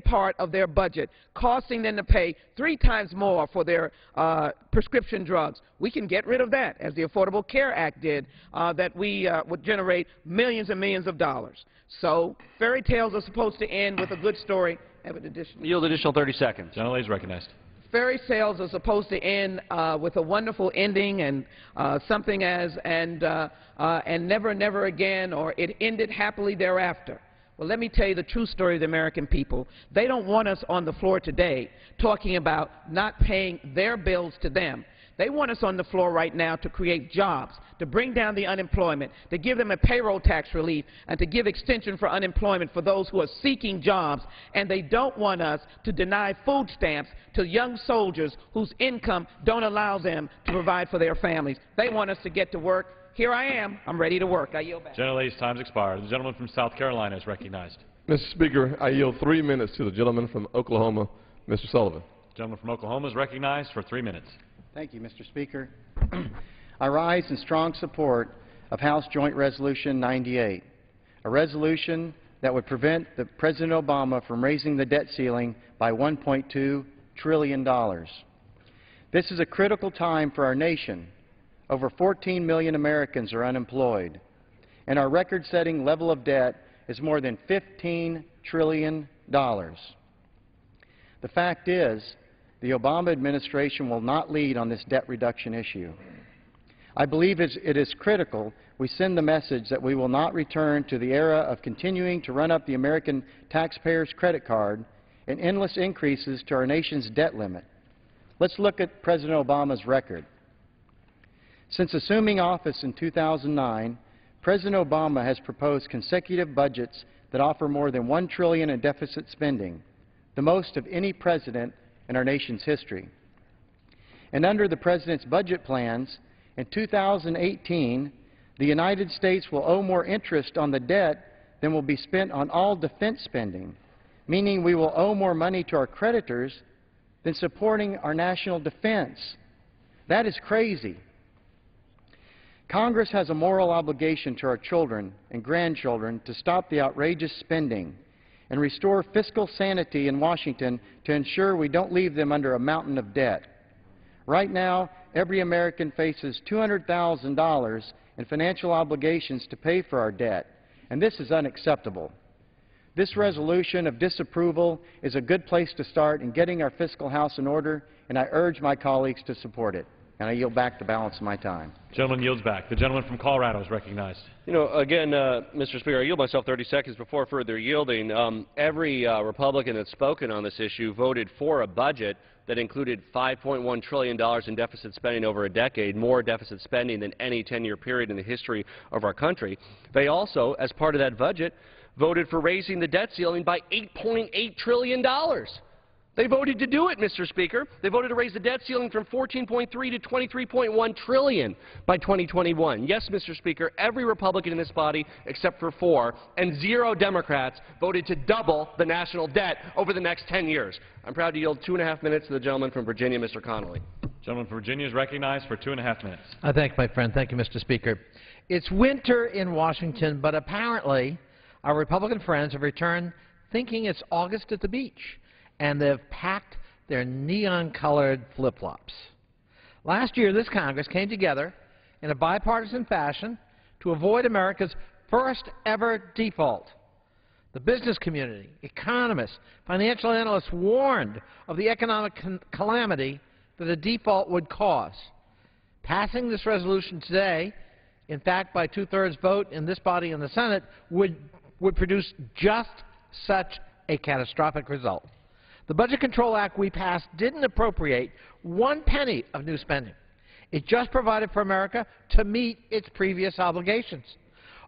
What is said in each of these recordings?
part of their budget, costing them to pay 3 times more for their prescription drugs. We can get rid of that, as the Affordable Care Act did, that we would generate millions and millions of dollars. So fairy tales are supposed to end with a good story. Have an additional. Yield additional 30 seconds. Gentlelady is recognized. Fairy tales are supposed to end with a wonderful ending and something as and never, never again, or it ended happily thereafter. Well, let me tell you the true story of the American people. They don't want us on the floor today talking about not paying their bills to them. They want us on the floor right now to create jobs, to bring down the unemployment, to give them a payroll tax relief, and to give extension for unemployment for those who are seeking jobs. And they don't want us to deny food stamps to young soldiers whose income don't allow them to provide for their families. They want us to get to work. Here I am. I'm ready to work. I yield back. Gentlelady's time's expired. The gentleman from South Carolina is recognized. Mr. Speaker, I yield 3 minutes to the gentleman from Oklahoma, Mr. Sullivan. The gentleman from Oklahoma is recognized for 3 minutes. Thank you, Mr. Speaker. I rise in strong support of House Joint Resolution 98, a resolution that would prevent President Obama from raising the debt ceiling by $1.2 trillion. This is a critical time for our nation. Over 14 million Americans are unemployed, and our record-setting level of debt is more than $15 trillion. The fact is, the Obama administration will not lead on this debt reduction issue. I believe it is critical we send the message that we will not return to the era of continuing to run up the American taxpayer's credit card and endless increases to our nation's debt limit. Let's look at President Obama's record. Since assuming office in 2009, President Obama has proposed consecutive budgets that offer more than $1 trillion in deficit spending, the most of any president in our nation's history. And under the President's budget plans, in 2018, the United States will owe more interest on the debt than will be spent on all defense spending, meaning we will owe more money to our creditors than supporting our national defense. That is crazy. Congress has a moral obligation to our children and grandchildren to stop the outrageous spending and restore fiscal sanity in Washington to ensure we don't leave them under a mountain of debt. Right now, every American faces $200,000 in financial obligations to pay for our debt, and this is unacceptable. This resolution of disapproval is a good place to start in getting our fiscal house in order, and I urge my colleagues to support it. And I yield back the balance of my time. Gentleman yields back. The gentleman from Colorado is recognized. You know, again, Mr. Speaker, I yield myself 30 seconds before further yielding. Every Republican that's spoken on this issue voted for a budget that included $5.1 trillion in deficit spending over a decade, more deficit spending than any 10-year period in the history of our country. They also, as part of that budget, voted for raising the debt ceiling by $8.8 trillion. They voted to do it, Mr. Speaker. They voted to raise the debt ceiling from $14.3 to $23.1 trillion by 2021. Yes, Mr. Speaker, every Republican in this body, except for 4, and 0 Democrats, voted to double the national debt over the next 10 years. I'm proud to yield 2.5 minutes to the gentleman from Virginia, Mr. Connolly. Gentleman from Virginia is recognized for 2.5 minutes. I thank my friend. Thank you, Mr. Speaker. It's winter in Washington, but apparently our Republican friends have returned thinking it's August at the beach, and they've packed their neon-colored flip-flops. Last year, this Congress came together in a bipartisan fashion to avoid America's first-ever default. The business community, economists, financial analysts warned of the economic calamity that a default would cause. Passing this resolution today, in fact, by 2/3 vote in this body and the Senate, would produce just such a catastrophic result. The Budget Control Act we passed didn't appropriate 1 penny of new spending. It just provided for America to meet its previous obligations.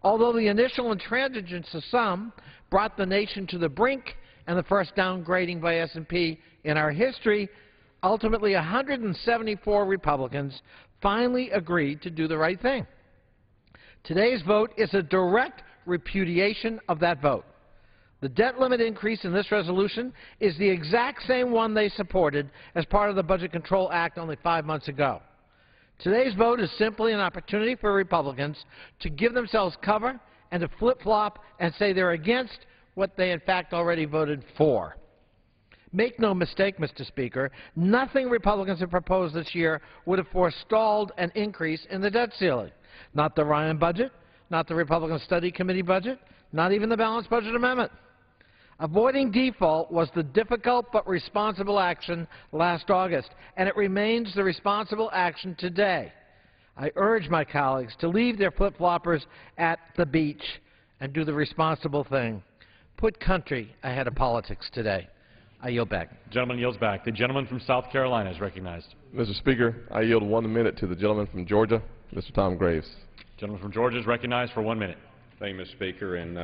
Although the initial intransigence of some brought the nation to the brink and the first downgrading by S&P in our history, ultimately 174 Republicans finally agreed to do the right thing. Today's vote is a direct repudiation of that vote. The debt limit increase in this resolution is the exact same one they supported as part of the Budget Control Act only 5 months ago. Today's vote is simply an opportunity for Republicans to give themselves cover and to flip-flop and say they're against what they in fact already voted for. Make no mistake, Mr. Speaker, nothing Republicans have proposed this year would have forestalled an increase in the debt ceiling. Not the Ryan budget, not the Republican Study Committee budget, not even the balanced budget amendment. Avoiding default was the difficult but responsible action last August, and it remains the responsible action today. I urge my colleagues to leave their flip-floppers at the beach and do the responsible thing. Put country ahead of politics today. I yield back. The gentleman yields back. The gentleman from South Carolina is recognized. Mr. Speaker, I yield 1 minute to the gentleman from Georgia, Mr. Tom Graves. The gentleman from Georgia is recognized for 1 minute. Thank you, Mr. Speaker, and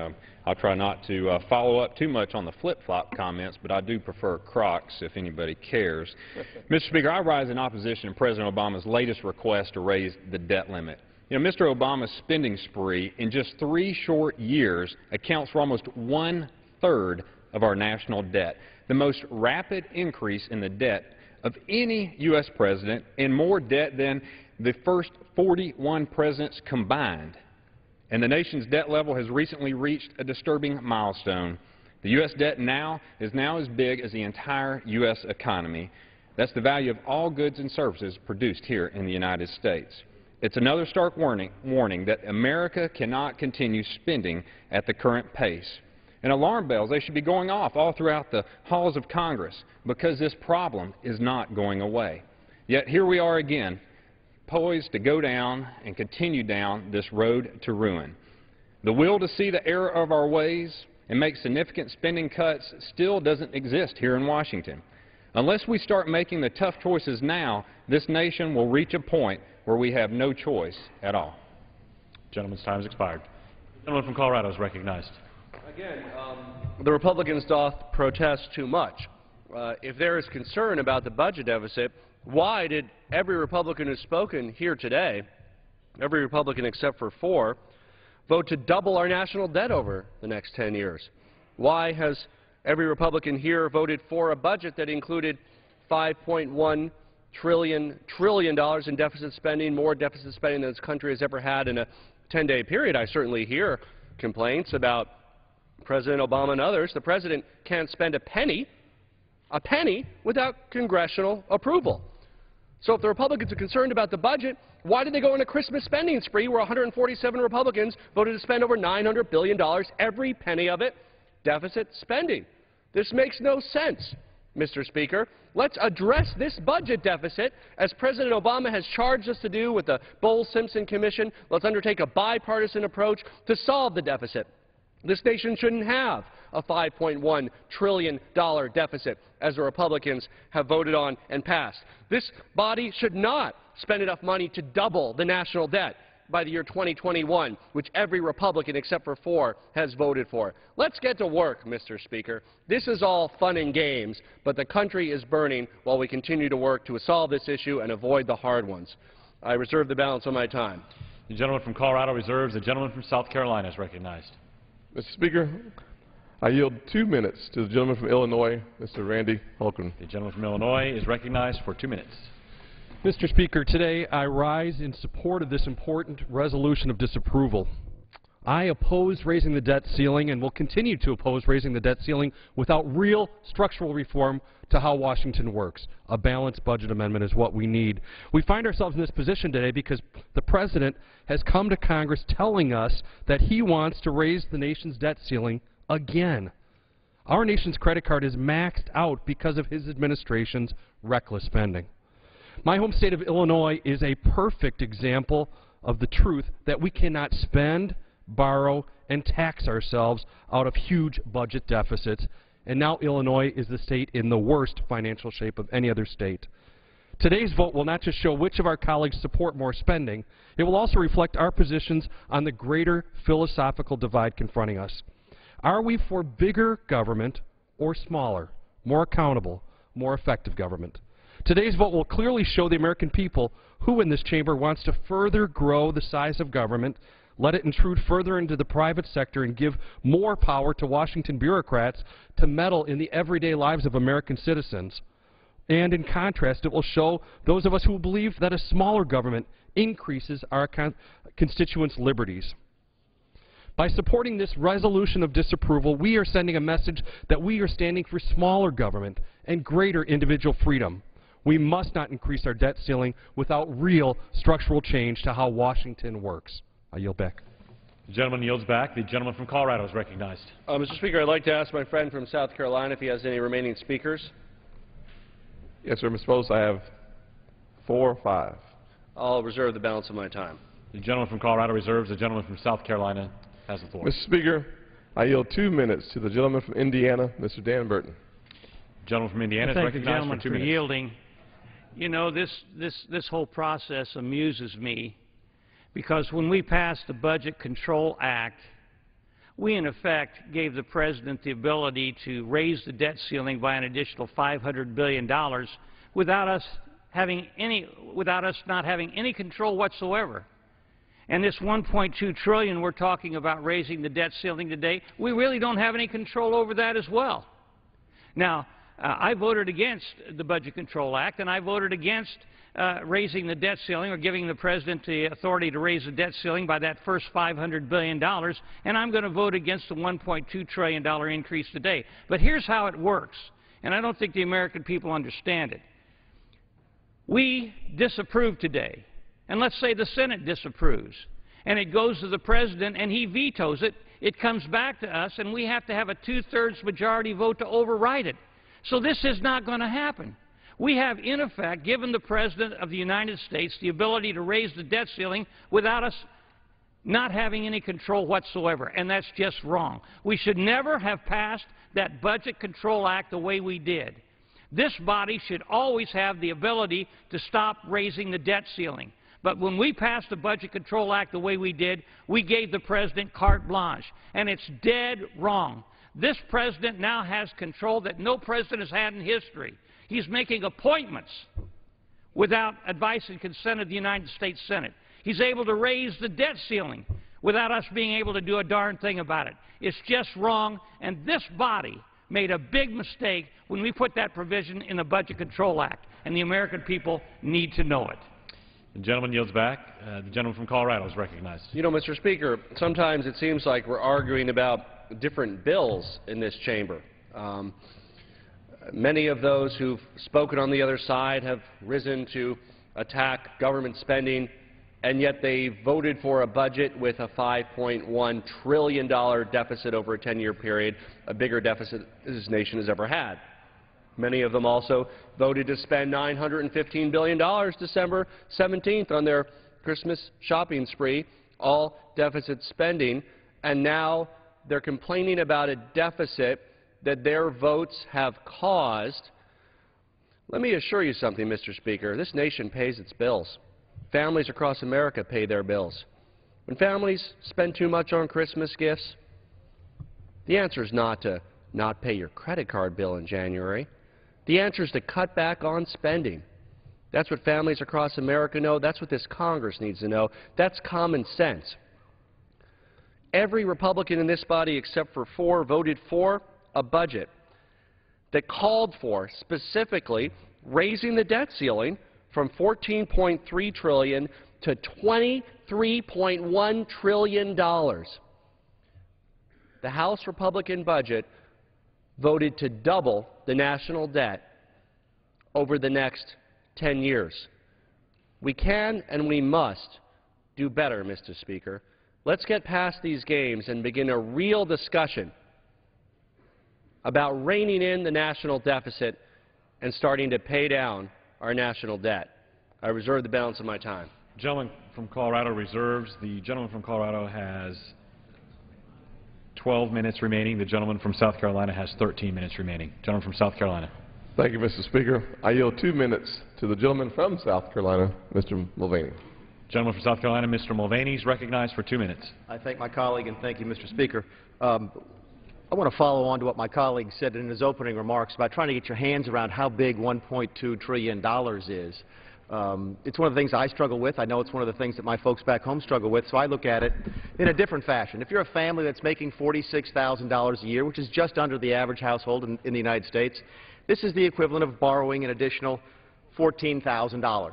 I'll try not to follow up too much on the flip-flop comments, but I do prefer Crocs if anybody cares. Mr. Speaker, I rise in opposition to President Obama's latest request to raise the debt limit. You know, Mr. Obama's spending spree in just 3 short years accounts for almost 1/3 of our national debt, the most rapid increase in the debt of any U.S. president, and more debt than the first 41 presidents combined. And the nation's debt level has recently reached a disturbing milestone. The U.S. debt is now as big as the entire U.S. economy. That's the value of all goods and services produced here in the United States. It's another stark warning that America cannot continue spending at the current pace. And alarm bells, they should be going off all throughout the halls of Congress because this problem is not going away. Yet here we are again, poised to go down and continue down this road to ruin. The will to see the error of our ways and make significant spending cuts still doesn't exist here in Washington. Unless we start making the tough choices now, this nation will reach a point where we have no choice at all. Gentleman's time has expired. The gentleman from Colorado is recognized. Again, the Republicans doth protest too much. If there is concern about the budget deficit, why did every Republican who's spoken here today, every Republican except for 4, vote to double our national debt over the next 10 years? Why has every Republican here voted for a budget that included $5.1 trillion in deficit spending, more deficit spending than this country has ever had in a 10-day period? I certainly hear complaints about President Obama and others. The President can't spend a penny without congressional approval. So if the Republicans are concerned about the budget, why did they go on a Christmas spending spree where 147 Republicans voted to spend over $900 billion, every penny of it deficit spending? This makes no sense, Mr. Speaker. Let's address this budget deficit, as President Obama has charged us to do with the Bowles-Simpson Commission. Let's undertake a bipartisan approach to solve the deficit. This nation shouldn't have a $5.1 trillion deficit, as the Republicans have voted on and passed. This body should not spend enough money to double the national debt by the year 2021, which every Republican except for 4 has voted for. Let's get to work, Mr. Speaker. This is all fun and games, but the country is burning while we continue to work to solve this issue and avoid the hard ones. I reserve the balance of my time. The gentleman from Colorado reserves. The gentleman from South Carolina is recognized. Mr. Speaker, I yield 2 minutes to the gentleman from Illinois, Mr. Randy Holcomb. The gentleman from Illinois is recognized for 2 minutes. Mr. Speaker, today I rise in support of this important resolution of disapproval. I oppose raising the debt ceiling and will continue to oppose raising the debt ceiling without real structural reform to how Washington works. A balanced budget amendment is what we need. We find ourselves in this position today because the President has come to Congress telling us that he wants to raise the nation's debt ceiling again. Our nation's credit card is maxed out because of his administration's reckless spending. My home state of Illinois is a perfect example of the truth that we cannot spend, borrow, and tax ourselves out of huge budget deficits, and now Illinois is the state in the worst financial shape of any other state. Today's vote will not just show which of our colleagues support more spending, it will also reflect our positions on the greater philosophical divide confronting us. Are we for bigger government or smaller, more accountable, more effective government? Today's vote will clearly show the American people who in this chamber wants to further grow the size of government, let it intrude further into the private sector, and give more power to Washington bureaucrats to meddle in the everyday lives of American citizens. And in contrast, it will show those of us who believe that a smaller government increases our constituents' liberties. By supporting this resolution of disapproval, we are sending a message that we are standing for smaller government and greater individual freedom. We must not increase our debt ceiling without real structural change to how Washington works. I yield back. The gentleman yields back. The gentleman from Colorado is recognized. Mr. Speaker, I'd like to ask my friend from South Carolina if he has any remaining speakers. Yes, sir, Mr. Post, I have 4 or 5. I'll reserve the balance of my time. The gentleman from Colorado reserves. The gentleman from South Carolina has the floor. Mr. Speaker, I yield 2 minutes to the gentleman from Indiana, Mr. Dan Burton. The gentleman from Indiana is Thank the recognized gentleman for 2 for minutes. yielding. You know, this whole process amuses me because when we passed the Budget Control Act, we in effect gave the President the ability to raise the debt ceiling by an additional $500 billion without us not having any control whatsoever. And this $1.2 trillion we're talking about raising the debt ceiling today, we really don't have any control over that as well. Now, I voted against the Budget Control Act, and I voted against raising the debt ceiling or giving the President the authority to raise the debt ceiling by that first $500 billion, and I'm going to vote against the $1.2 trillion increase today. But here's how it works, and I don't think the American people understand it. We disapprove today, and let's say the Senate disapproves, and it goes to the President and he vetoes it. It comes back to us, and we have to have a 2/3 majority vote to override it. So this is not going to happen. We have, in effect, given the President of the United States the ability to raise the debt ceiling without us not having any control whatsoever, and that's just wrong. We should never have passed that Budget Control Act the way we did. This body should always have the ability to stop raising the debt ceiling. But when we passed the Budget Control Act the way we did, we gave the President carte blanche, and it's dead wrong. This President now has control that no President has had in history. He's making appointments without advice and consent of the United States Senate. He's able to raise the debt ceiling without us being able to do a darn thing about it. It's just wrong, and this body made a big mistake when we put that provision in the Budget Control Act, and the American people need to know it. The gentleman yields back. The gentleman from Colorado is recognized. You know, Mr. Speaker, sometimes it seems like we're arguing about different bills in this chamber. Many of those who've spoken on the other side have risen to attack government spending, and yet they voted for a budget with a $5.1 trillion deficit over a 10-year period, a bigger deficit this nation has ever had. Many of them also voted to spend $915 billion December 17th on their Christmas shopping spree, all deficit spending, and now they're complaining about a deficit that their votes have caused. Let me assure you something, Mr. Speaker. This nation pays its bills. Families across America pay their bills. When families spend too much on Christmas gifts, the answer is not to not pay your credit card bill in January. The answer is to cut back on spending. That's what families across America know. That's what this Congress needs to know. That's common sense. Every Republican in this body except for 4 voted for a budget that called for specifically raising the debt ceiling from $14.3 trillion to $23.1 trillion. The House Republican budget voted to double the national debt over the next 10 years. We can and we must do better, Mr. Speaker. Let's get past these games and begin a real discussion about reining in the national deficit and starting to pay down our national debt. I reserve the balance of my time. The gentleman from Colorado reserves. The gentleman from Colorado has 12 minutes remaining. The gentleman from South Carolina has 13 minutes remaining. Gentleman from South Carolina. Thank you, Mr. Speaker. I yield 2 minutes to the gentleman from South Carolina, Mr. Mulvaney. Gentleman from South Carolina, Mr. Mulvaney, is recognized for 2 minutes. I thank my colleague and thank you, Mr. Speaker. I want to follow on to what my colleague said in his opening remarks about trying to get your hands around how big $1.2 trillion is. It's one of the things I struggle with. I know it's one of the things that my folks back home struggle with, so I look at it in a different fashion. If you're a family that's making $46,000 a year, which is just under the average household in the United States, this is the equivalent of borrowing an additional $14,000.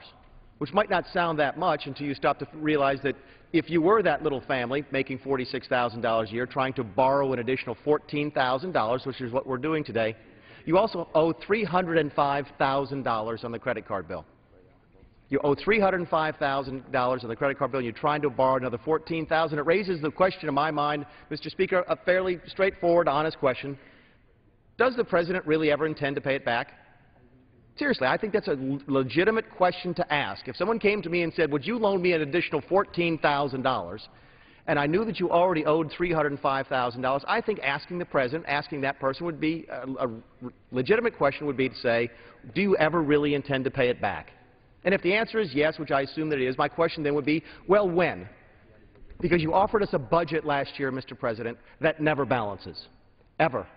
which might not sound that much until you stop to realize that if you were that little family making $46,000 a year trying to borrow an additional $14,000, which is what we're doing today, you also owe $305,000 on the credit card bill. You owe $305,000 on the credit card bill, and you're trying to borrow another $14,000. It raises the question in my mind, Mr. Speaker, a fairly straightforward, honest question. Does the President really ever intend to pay it back? Seriously, I think that's a legitimate question to ask. If someone came to me and said, would you loan me an additional $14,000, and I knew that you already owed $305,000, I think asking the President, asking that person would be a legitimate question would be to say, do you ever really intend to pay it back? And if the answer is yes, which I assume that it is, my question then would be, well, when? Because you offered us a budget last year, Mr. President, that never balances, ever.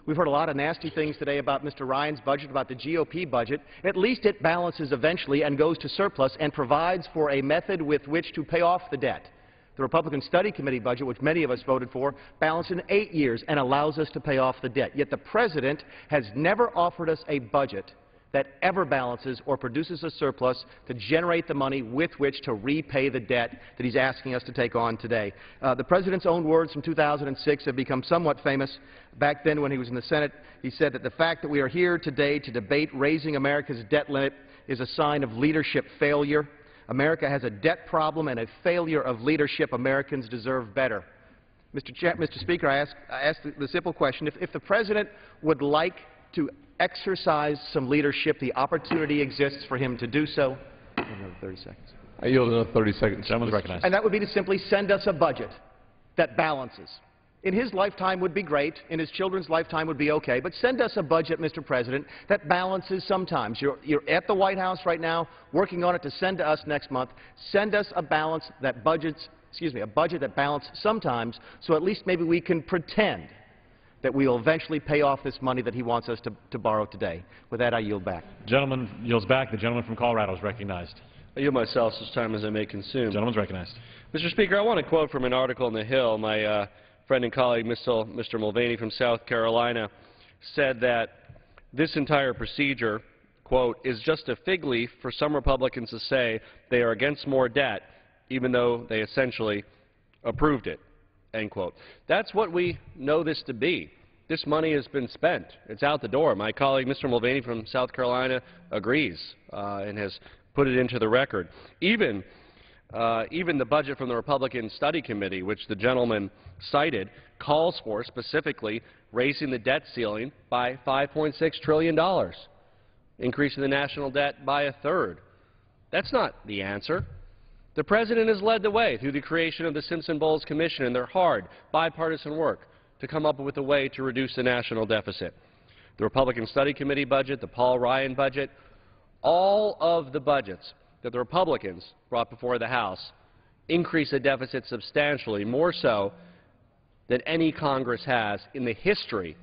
We've heard a lot of nasty things today about Mr. Ryan's budget, about the GOP budget. At least it balances eventually and goes to surplus and provides for a method with which to pay off the debt. The Republican Study Committee budget, which many of us voted for, balanced in 8 years and allows us to pay off the debt. Yet the President has never offered us a budget that ever balances or produces a surplus to generate the money with which to repay the debt that he's asking us to take on today. The President's own words from 2006 have become somewhat famous. Back then when he was in the Senate, he said that the fact that we are here today to debate raising America's debt limit is a sign of leadership failure. America has a debt problem and a failure of leadership. Americans deserve better. Mr. Speaker, I ask the simple question. If the President would like to exercise some leadership, the opportunity exists for him to do so. Another 30 seconds. I yield another 30 seconds. Gentleman's recognized. And that would be to simply send us a budget that balances. In his lifetime would be great, in his children's lifetime would be okay, but send us a budget, Mr. President, that balances sometimes. You're at the White House right now working on it to send to us next month. Send us a balance that a budget that balances sometimes, so at least maybe we can pretend that we will eventually pay off this money that he wants us to borrow today. With that, I yield back. Gentleman yields back. The gentleman from Colorado is recognized. I yield myself such time as I may consume. Gentleman's recognized. Mr. Speaker, I want to quote from an article in The Hill. My friend and colleague, Mr. Mulvaney from South Carolina, said that this entire procedure, quote, is just a fig leaf for some Republicans to say they are against more debt, even though they essentially approved it. End quote. That's what we know this to be. This money has been spent. It's out the door. My colleague, Mr. Mulvaney from South Carolina, agrees and has put it into the record. Even the budget from the Republican Study Committee, which the gentleman cited, calls for specifically raising the debt ceiling by $5.6 trillion, increasing the national debt by a third. That's not the answer. The President has led the way through the creation of the Simpson-Bowles Commission and their hard, bipartisan work to come up with a way to reduce the national deficit. The Republican Study Committee budget, the Paul Ryan budget, all of the budgets that the Republicans brought before the House increase the deficit substantially, more so than any Congress has in the history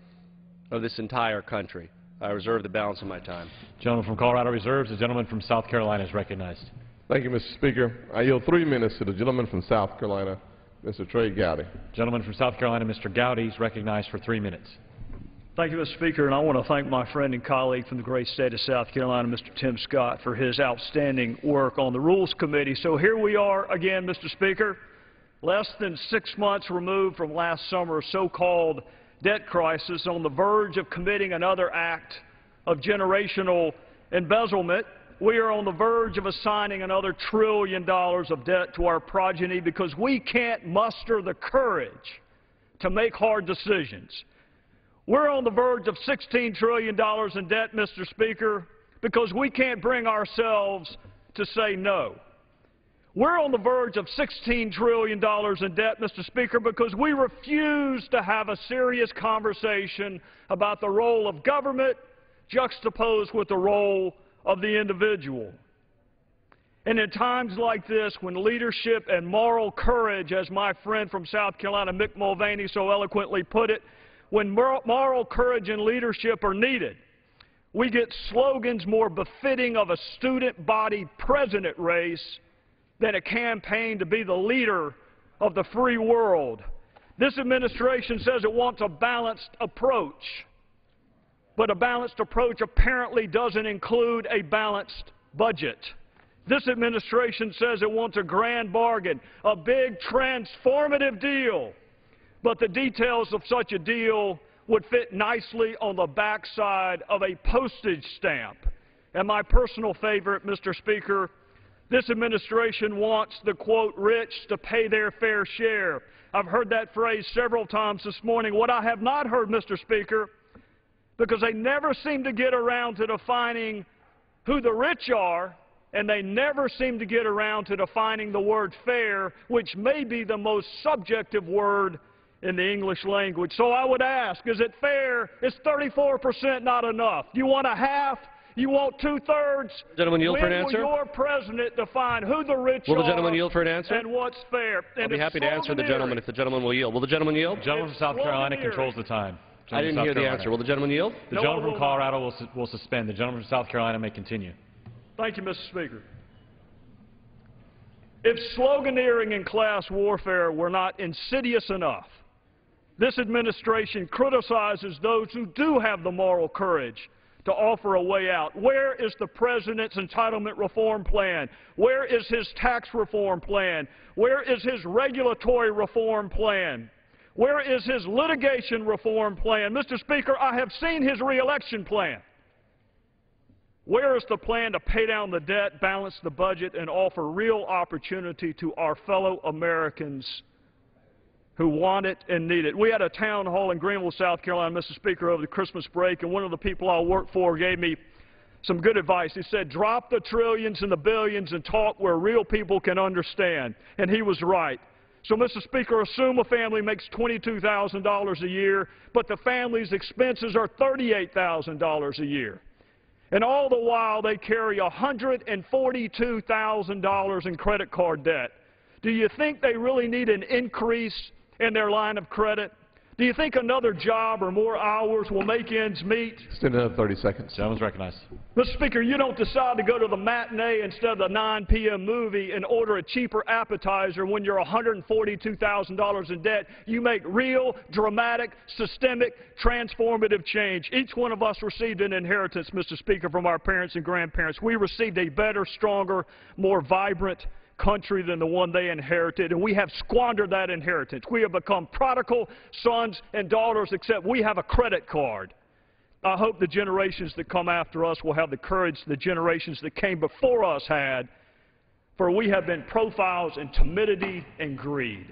of this entire country. I reserve the balance of my time. Gentleman from Colorado reserves. The gentleman from South Carolina is recognized. Thank you, Mr. Speaker. I yield 3 minutes to the gentleman from South Carolina, Mr. Trey Gowdy. Gentleman from South Carolina, Mr. Gowdy, is recognized for 3 minutes. Thank you, Mr. Speaker, and I want to thank my friend and colleague from the great state of South Carolina, Mr. Tim Scott, for his outstanding work on the Rules Committee. So here we are again, Mr. Speaker, less than 6 months removed from last summer's so-called debt crisis, on the verge of committing another act of generational embezzlement. We are on the verge of assigning another $1 trillion of debt to our progeny because we can't muster the courage to make hard decisions. We're on the verge of $16 trillion in debt, Mr. Speaker, because we can't bring ourselves to say no. We're on the verge of $16 trillion in debt, Mr. Speaker, because we refuse to have a serious conversation about the role of government juxtaposed with the role of the individual. And in times like this, when leadership and moral courage, as my friend from South Carolina, Mick Mulvaney, so eloquently put it, when moral courage and leadership are needed, we get slogans more befitting of a student body president race than a campaign to be the leader of the free world. This administration says it wants a balanced approach, but a balanced approach apparently doesn't include a balanced budget. This administration says it wants a grand bargain, a big transformative deal. But the details of such a deal would fit nicely on the backside of a postage stamp. And my personal favorite, Mr. Speaker, this administration wants the, quote, rich to pay their fair share. I've heard that phrase several times this morning. What I have not heard, Mr. Speaker, because they never seem to get around to defining who the rich are, and they never seem to get around to defining the word fair, which may be the most subjective word in the English language. So I would ask, is it fair? Is 34% not enough? You want a half? You want two-thirds? Gentleman yield for an answer? When will your president define who the rich are? Will the gentleman yield for an answer? And what's fair? I'll be happy to answer the gentleman if the gentleman will yield. Will the gentleman yield? The gentleman from South Carolina controls the time. I didn't hear the answer. Will the gentleman yield? The gentleman from Colorado will suspend. The gentleman from South Carolina may continue. Thank you, Mr. Speaker. If sloganeering and class warfare were not insidious enough, this administration criticizes those who do have the moral courage to offer a way out. Where is the president's entitlement reform plan? Where is his tax reform plan? Where is his regulatory reform plan? Where is his litigation reform plan? Mr. Speaker, I have seen his reelection plan. Where is the plan to pay down the debt, balance the budget, and offer real opportunity to our fellow Americans who want it and need it? We had a town hall in Greenville, South Carolina, Mr. Speaker, over the Christmas break, and one of the people I work for gave me some good advice. He said, drop the trillions and the billions and talk where real people can understand. And he was right. So, Mr. Speaker, assume a family makes $22,000 a year, but the family's expenses are $38,000 a year. And all the while, they carry $142,000 in credit card debt. Do you think they really need an increase in their line of credit? Do you think another job or more hours will make ends meet? Extend another 30 seconds. Gentleman's recognized. Mr. Speaker, you don't decide to go to the matinee instead of the 9 p.m. movie and order a cheaper appetizer when you're $142,000 in debt. You make real, dramatic, systemic, transformative change. Each one of us received an inheritance, Mr. Speaker, from our parents and grandparents. We received a better, stronger, more vibrant country than the one they inherited, and we have squandered that inheritance. We have become prodigal sons and daughters, except we have a credit card. I hope the generations that come after us will have the courage the generations that came before us had, for we have been profiles in timidity and greed.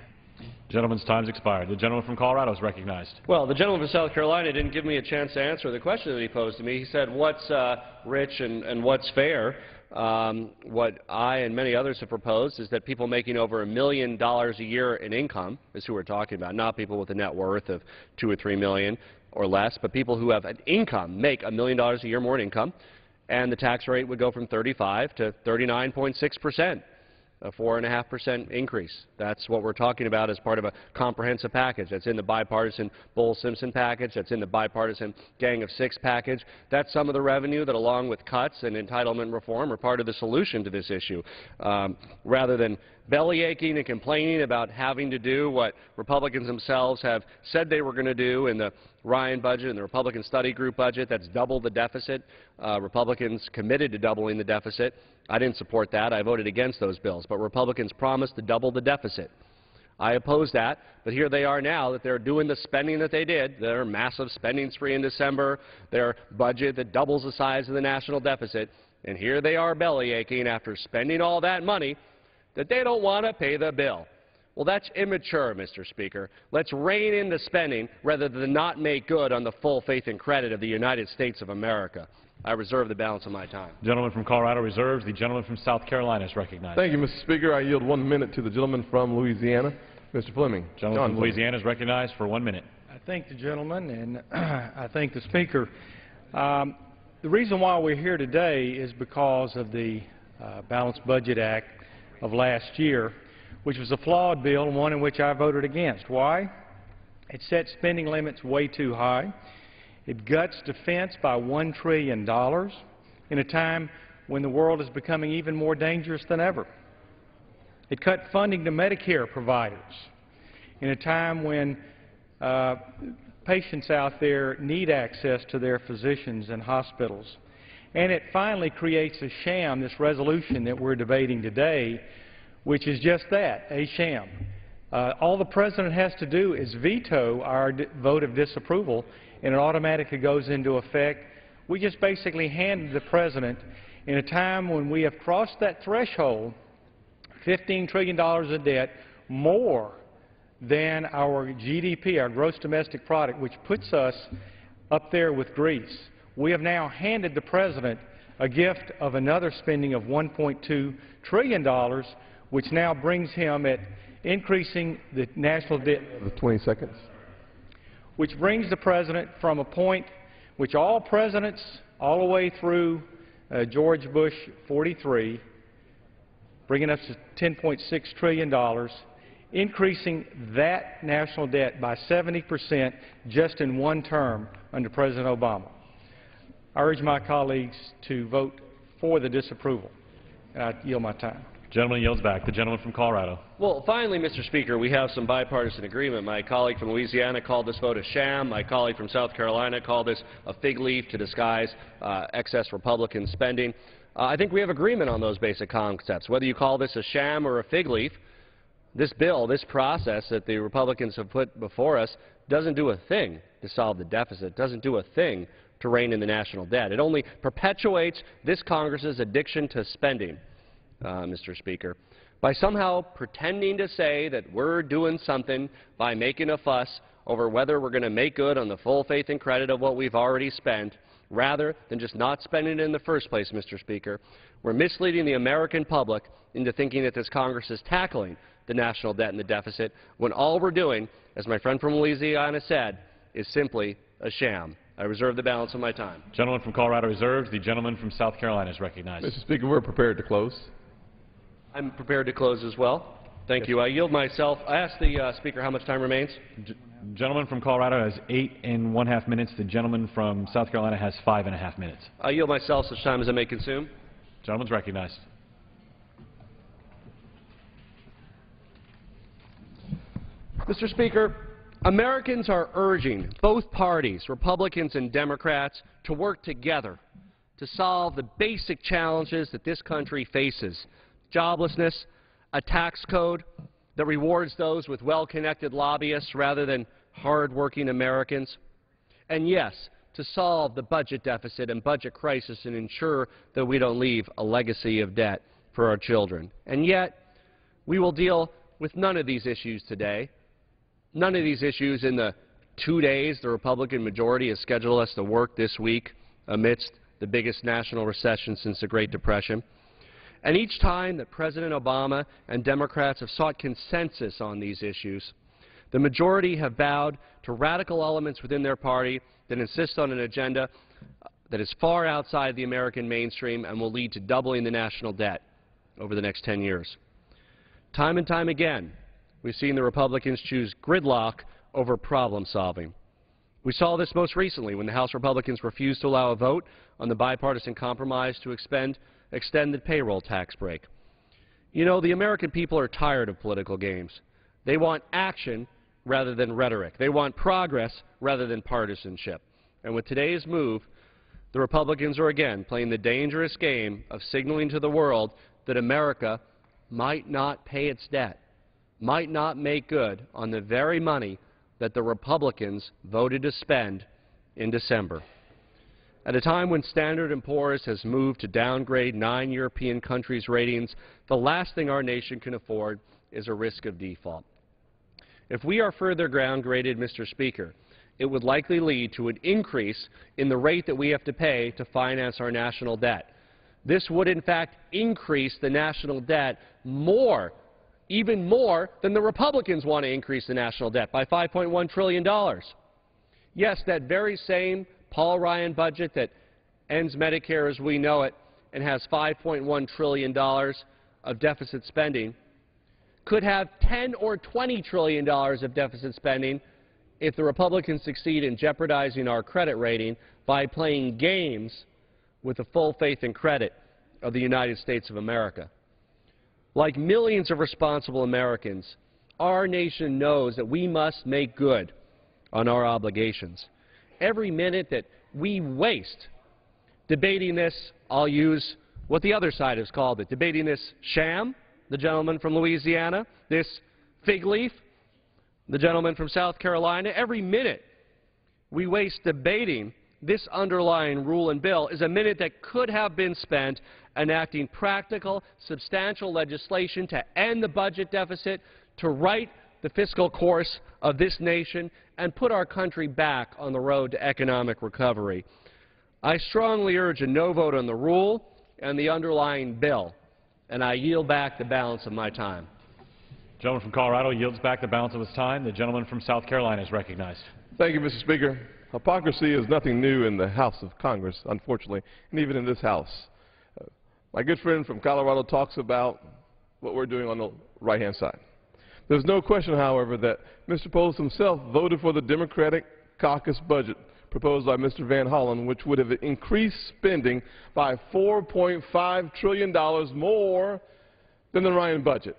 Gentleman's time's expired. The gentleman from Colorado is recognized. Well, the gentleman from South Carolina didn't give me a chance to answer the question that he posed to me. He said, what's rich and what's fair? What I and many others have proposed is that people making over $1 million a year in income is who we're talking about, not people with a net worth of $2 or $3 million or less, but people who have an income, make $1 million a year more in income, and the tax rate would go from 35 to 39.6%. A 4.5% increase. That's what we're talking about as part of a comprehensive package. That's in the bipartisan Bowles-Simpson package. That's in the bipartisan Gang of Six package. That's some of the revenue that, along with cuts and entitlement reform, are part of the solution to this issue. Rather than bellyaching and complaining about having to do what Republicans themselves have said they were going to do in the Ryan budget and the Republican study group budget, that's double the deficit. Republicans committed to doubling the deficit. I didn't support that. I voted against those bills. But Republicans promised to double the deficit. I opposed that, but here they are now that they're doing the spending that they did. Their massive spending spree in December, their budget that doubles the size of the national deficit, and here they are bellyaching after spending all that money that they don't want to pay the bill. Well, that's immature, Mr. Speaker. Let's rein in the spending rather than not make good on the full faith and credit of the United States of America. I reserve the balance of my time. The gentleman from Colorado reserves. The gentleman from South Carolina is recognized. Thank you, Mr. Speaker. I yield 1 minute to the gentleman from Louisiana, Mr. Fleming. Gentleman from Louisiana is recognized for 1 minute. I thank the gentleman, and I thank the Speaker. The reason why we're here today is because of the Balanced Budget Act of last year, which was a flawed bill and one in which I voted against. Why? It set spending limits way too high. It guts defense by $1 trillion in a time when the world is becoming even more dangerous than ever. It cut funding to Medicare providers in a time when patients out there need access to their physicians and hospitals. And it finally creates a sham, this resolution that we're debating today, which is just that, a sham. All the President has to do is veto our vote of disapproval, and it automatically goes into effect. We just basically handed the President, in a time when we have crossed that threshold, $15 trillion of debt, more than our GDP, our gross domestic product, which puts us up there with Greece. We have now handed the President a gift of another spending of $1.2 trillion, which now brings him at increasing the national debt. 20 seconds. Which brings the President from a point which all presidents, all the way through George Bush 43, bringing us to $10.6 trillion, increasing that national debt by 70% just in one term under President Obama. I urge my colleagues to vote for the disapproval, and I yield my time. Gentleman yields back. The gentleman from Colorado. Well, finally, Mr. Speaker, we have some bipartisan agreement. My colleague from Louisiana called this vote a sham. My colleague from South Carolina called this a fig leaf to disguise excess Republican spending. I think we have agreement on those basic concepts. Whether you call this a sham or a fig leaf, this bill, this process that the Republicans have put before us doesn't do a thing to solve the deficit, doesn't do a thing to rein in the national debt. It only perpetuates this Congress's addiction to spending, Mr. Speaker, by somehow pretending to say that we're doing something by making a fuss over whether we're going to make good on the full faith and credit of what we've already spent, rather than just not spending it in the first place, Mr. Speaker. We're misleading the American public into thinking that this Congress is tackling the national debt and the deficit, when all we're doing, as my friend from Louisiana said, is simply a sham. I reserve the balance of my time. Gentleman from Colorado reserved. The gentleman from South Carolina is recognized. Mr. Speaker, we're prepared to close. I'm prepared to close as well. Thank you. I yield myself. I ask the Speaker how much time remains. Gentleman from Colorado has 8½ minutes. The gentleman from South Carolina has 5½ minutes. I yield myself such time as I may consume. Gentleman's recognized. Mr. Speaker, Americans are urging both parties, Republicans and Democrats, to work together to solve the basic challenges that this country faces: joblessness, a tax code that rewards those with well-connected lobbyists rather than hard-working Americans, and yes, to solve the budget deficit and budget crisis and ensure that we don't leave a legacy of debt for our children. And yet, we will deal with none of these issues today. None of these issues in the 2 days the Republican majority has scheduled us to work this week amidst the biggest national recession since the Great Depression. And each time that President Obama and Democrats have sought consensus on these issues, the majority have bowed to radical elements within their party that insist on an agenda that is far outside the American mainstream and will lead to doubling the national debt over the next 10 years. Time and time again, we've seen the Republicans choose gridlock over problem solving. We saw this most recently when the House Republicans refused to allow a vote on the bipartisan compromise to extend the payroll tax break. You know, the American people are tired of political games. They want action rather than rhetoric. They want progress rather than partisanship. And with today's move, the Republicans are again playing the dangerous game of signaling to the world that America might not pay its debt, might not make good on the very money that the Republicans voted to spend in December. At a time when Standard & Poor's has moved to downgrade 9 European countries' ratings, the last thing our nation can afford is a risk of default. If we are further downgraded, Mr. Speaker, it would likely lead to an increase in the rate that we have to pay to finance our national debt. This would, in fact, increase the national debt more, even more than the Republicans want to increase the national debt by $5.1 trillion. Yes, that very same Paul Ryan budget that ends Medicare as we know it and has $5.1 trillion of deficit spending could have $10 or $20 trillion of deficit spending if the Republicans succeed in jeopardizing our credit rating by playing games with the full faith and credit of the United States of America. Like millions of responsible Americans, our nation knows that we must make good on our obligations. Every minute that we waste debating this, I'll use what the other side has called it, debating this sham, the gentleman from Louisiana, this fig leaf, the gentleman from South Carolina. Every minute we waste debating this underlying rule and bill is a minute that could have been spent enacting practical, substantial legislation to end the budget deficit, to right the fiscal course of this nation, and put our country back on the road to economic recovery. I strongly urge a no vote on the rule and the underlying bill, and I yield back the balance of my time. The gentleman from Colorado yields back the balance of his time. The gentleman from South Carolina is recognized. Thank you, Mr. Speaker. Hypocrisy is nothing new in the House of Congress, unfortunately, and even in this House. My good friend from Colorado talks about what we're doing on the right-hand side. There's no question, however, that Mr. Polis himself voted for the Democratic caucus budget proposed by Mr. Van Hollen, which would have increased spending by $4.5 trillion more than the Ryan budget.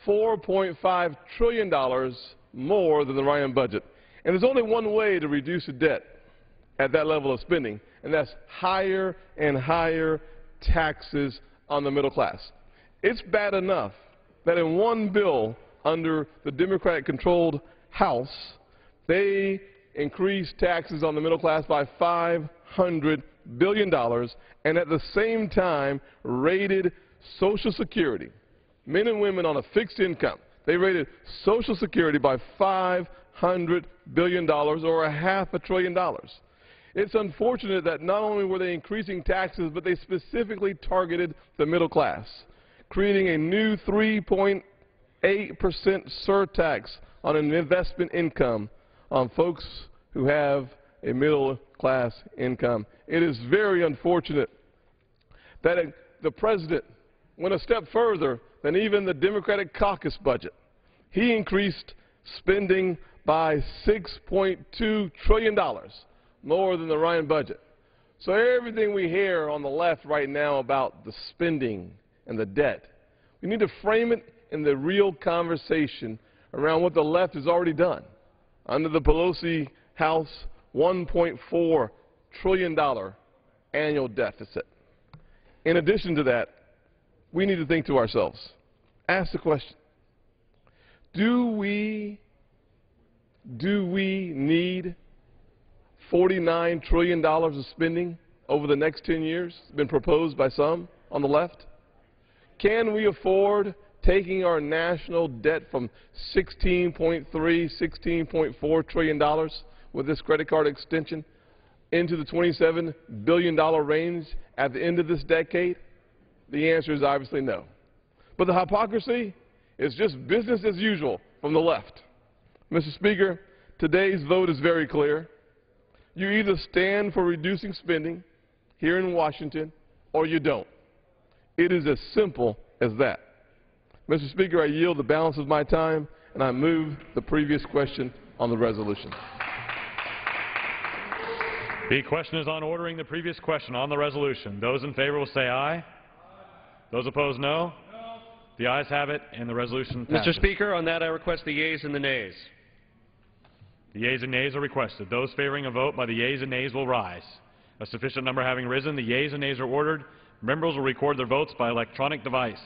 $4.5 trillion more than the Ryan budget. And there's only one way to reduce the debt at that level of spending, and that's higher and higher taxes on the middle class. It's bad enough that in one bill under the Democratic-controlled House, they increased taxes on the middle class by $500 billion, and at the same time rated Social Security, men and women on a fixed income, they rated Social Security by $500 billion, or $500 billion. It's unfortunate that not only were they increasing taxes, but they specifically targeted the middle class, creating a new 3.8% surtax on an investment income on folks who have a middle-class income. It is very unfortunate that the President went a step further than even the Democratic caucus budget. He increased spending by $6.2 trillion, more than the Ryan budget. So everything we hear on the left right now about the spending and the debt, we need to frame it in the real conversation around what the left has already done. Under the Pelosi House, $1.4 trillion annual deficit. In addition to that, we need to think to ourselves, ask the question, do we need $49 trillion of spending over the next 10 years? It's been proposed by some on the left. Can we afford taking our national debt from $16.3, $16.4 trillion with this credit card extension into the $27 billion range at the end of this decade? The answer is obviously no. But the hypocrisy is just business as usual from the left. Mr. Speaker, today's vote is very clear. You either stand for reducing spending here in Washington or you don't. It is as simple as that. Mr. Speaker, I yield the balance of my time, and I move the previous question on the resolution. The question is on ordering the previous question on the resolution. Those in favor will say aye. Those opposed, no. The ayes have it, and the resolution passes. Mr. Speaker, on that I request the yeas and the nays. The yeas and nays are requested. Those favoring a vote by the yeas and nays will rise. A sufficient number having risen, the yeas and nays are ordered. Members will record their votes by electronic device.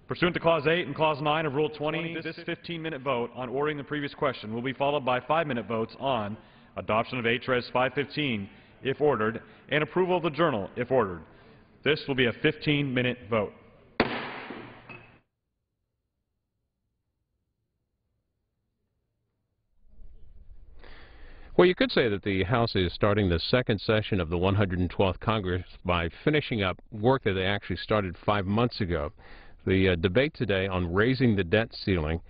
Pursuant to Clause 8 and Clause 9 of Rule 20, this 15-minute vote on ordering the previous question will be followed by 5-minute votes on adoption of H.Res. 515, if ordered, and approval of the journal, if ordered. This will be a 15-minute vote. Well, you could say that the House is starting the second session of the 112th Congress by finishing up work that they actually started 5 months ago. The debate today on raising the debt ceiling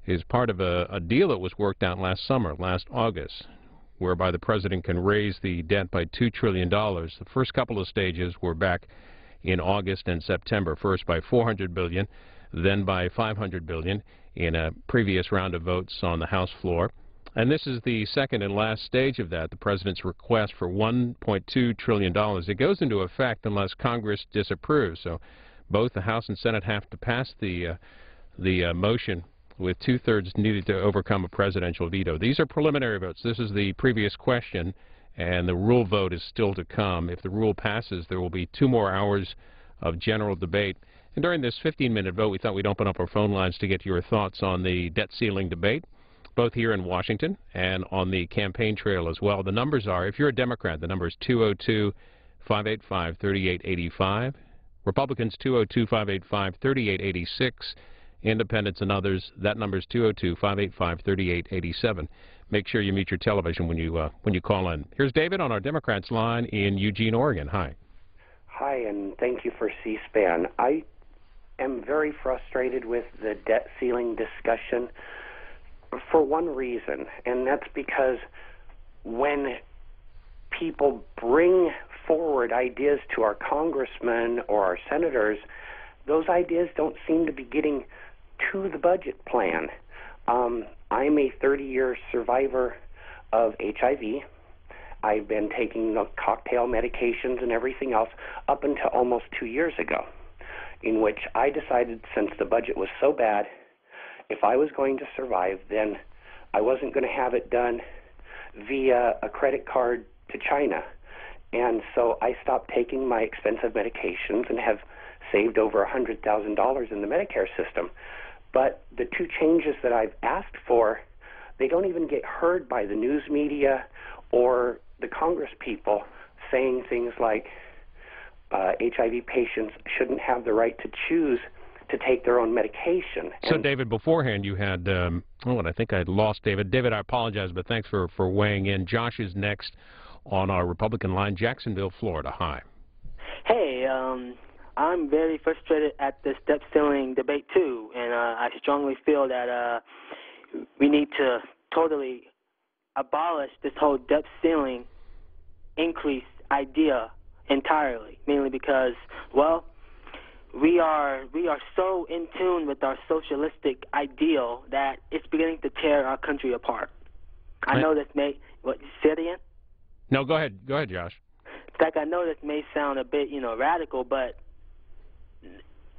is part of a deal that was worked out last summer, last August, whereby the President can raise the debt by $2 trillion. The first couple of stages were back in August and September, first by $400 billion, then by $500 billion in a previous round of votes on the House floor. And this is the second and last stage of that, the President's request for $1.2 trillion. It goes into effect unless Congress disapproves. So both the House and Senate have to pass the motion with 2/3 needed to overcome a presidential veto. These are preliminary votes. This is the previous question, and the rule vote is still to come. If the rule passes, there will be 2 more hours of general debate. And during this 15-minute vote, we thought we'd open up our phone lines to get your thoughts on the debt ceiling debate, both here in Washington and on the campaign trail as well. The numbers are, if you're a Democrat, the number is 202-585-3885. Republicans, 202-585-3886. Independents and others, that number is 202-585-3887. Make sure you mute your television when you call in. Here's David on our Democrats line in Eugene, Oregon. Hi. Hi, and thank you for C-SPAN. I am very frustrated with the debt ceiling discussion for one reason, and that's because when people bring forward ideas to our congressmen or our senators, those ideas don't seem to be getting to the budget plan. I'm a 30-year survivor of HIV. I've been taking the cocktail medications and everything else up until almost 2 years ago, in which I decided, since the budget was so bad, if I was going to survive, then I wasn't going to have it done via a credit card to China. And so I stopped taking my expensive medications and have saved over $100,000 in the Medicare system. But the 2 changes that I've asked for, they don't even get heard by the news media or the Congress people, saying things like HIV patients shouldn't have the right to choose to take their own medication. So, David, beforehand you had, I think I lost David. David, I apologize, but thanks for weighing in. Josh is next on our Republican line, Jacksonville, Florida. Hi. Hey, I'm very frustrated at this debt ceiling debate, too, and I strongly feel that we need to totally abolish this whole debt ceiling increase idea entirely, mainly because, well, we are so in tune with our socialistic ideal that it's beginning to tear our country apart. I know this may, what, say it again? No, go ahead, Josh. It's like, I know this may sound a bit, radical, but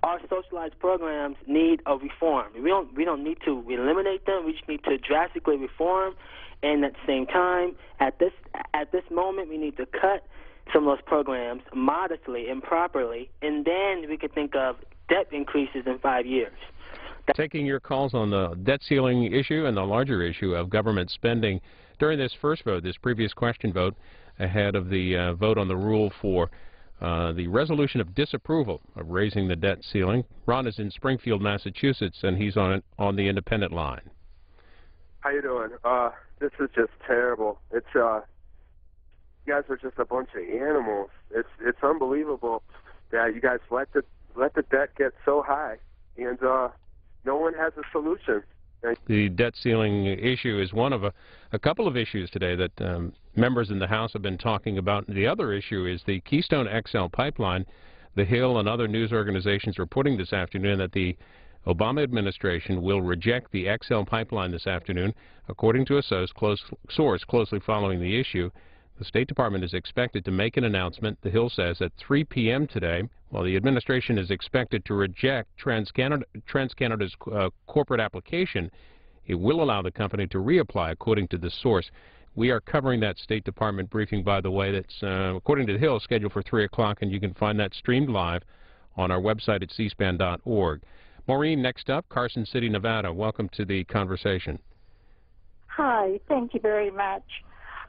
our socialized programs need a reform. We don't need to eliminate them. We just need to drastically reform. And at the same time, at this moment, we need to cut some of those programs modestly and properly, and then we could think of debt increases in 5 years. Taking your calls on the debt ceiling issue and the larger issue of government spending during this first vote, this previous question vote, ahead of the vote on the rule for the resolution of disapproval of raising the debt ceiling. Ron is in Springfield, Massachusetts, and he's on the independent line. How you doing? This is just terrible. It's you guys are just a bunch of animals. It's unbelievable that you guys let the debt get so high, and no one has a solution. The debt ceiling issue is one of a couple of issues today that members in the House have been talking about. The other issue is the Keystone XL pipeline. The Hill and other news organizations reporting this afternoon that the Obama administration will reject the XL pipeline this afternoon. According to a source closely following the issue, the State Department is expected to make an announcement, the Hill says, at 3 p.m. today, while the administration is expected to reject TransCanada's corporate application. It will allow the company to reapply, according to the source. We are covering that State Department briefing, by the way, that's, according to the Hill, scheduled for 3 o'clock, and you can find that streamed live on our website at cspan.org. Maureen, next up, Carson City, Nevada. Welcome to the conversation. Hi, thank you very much.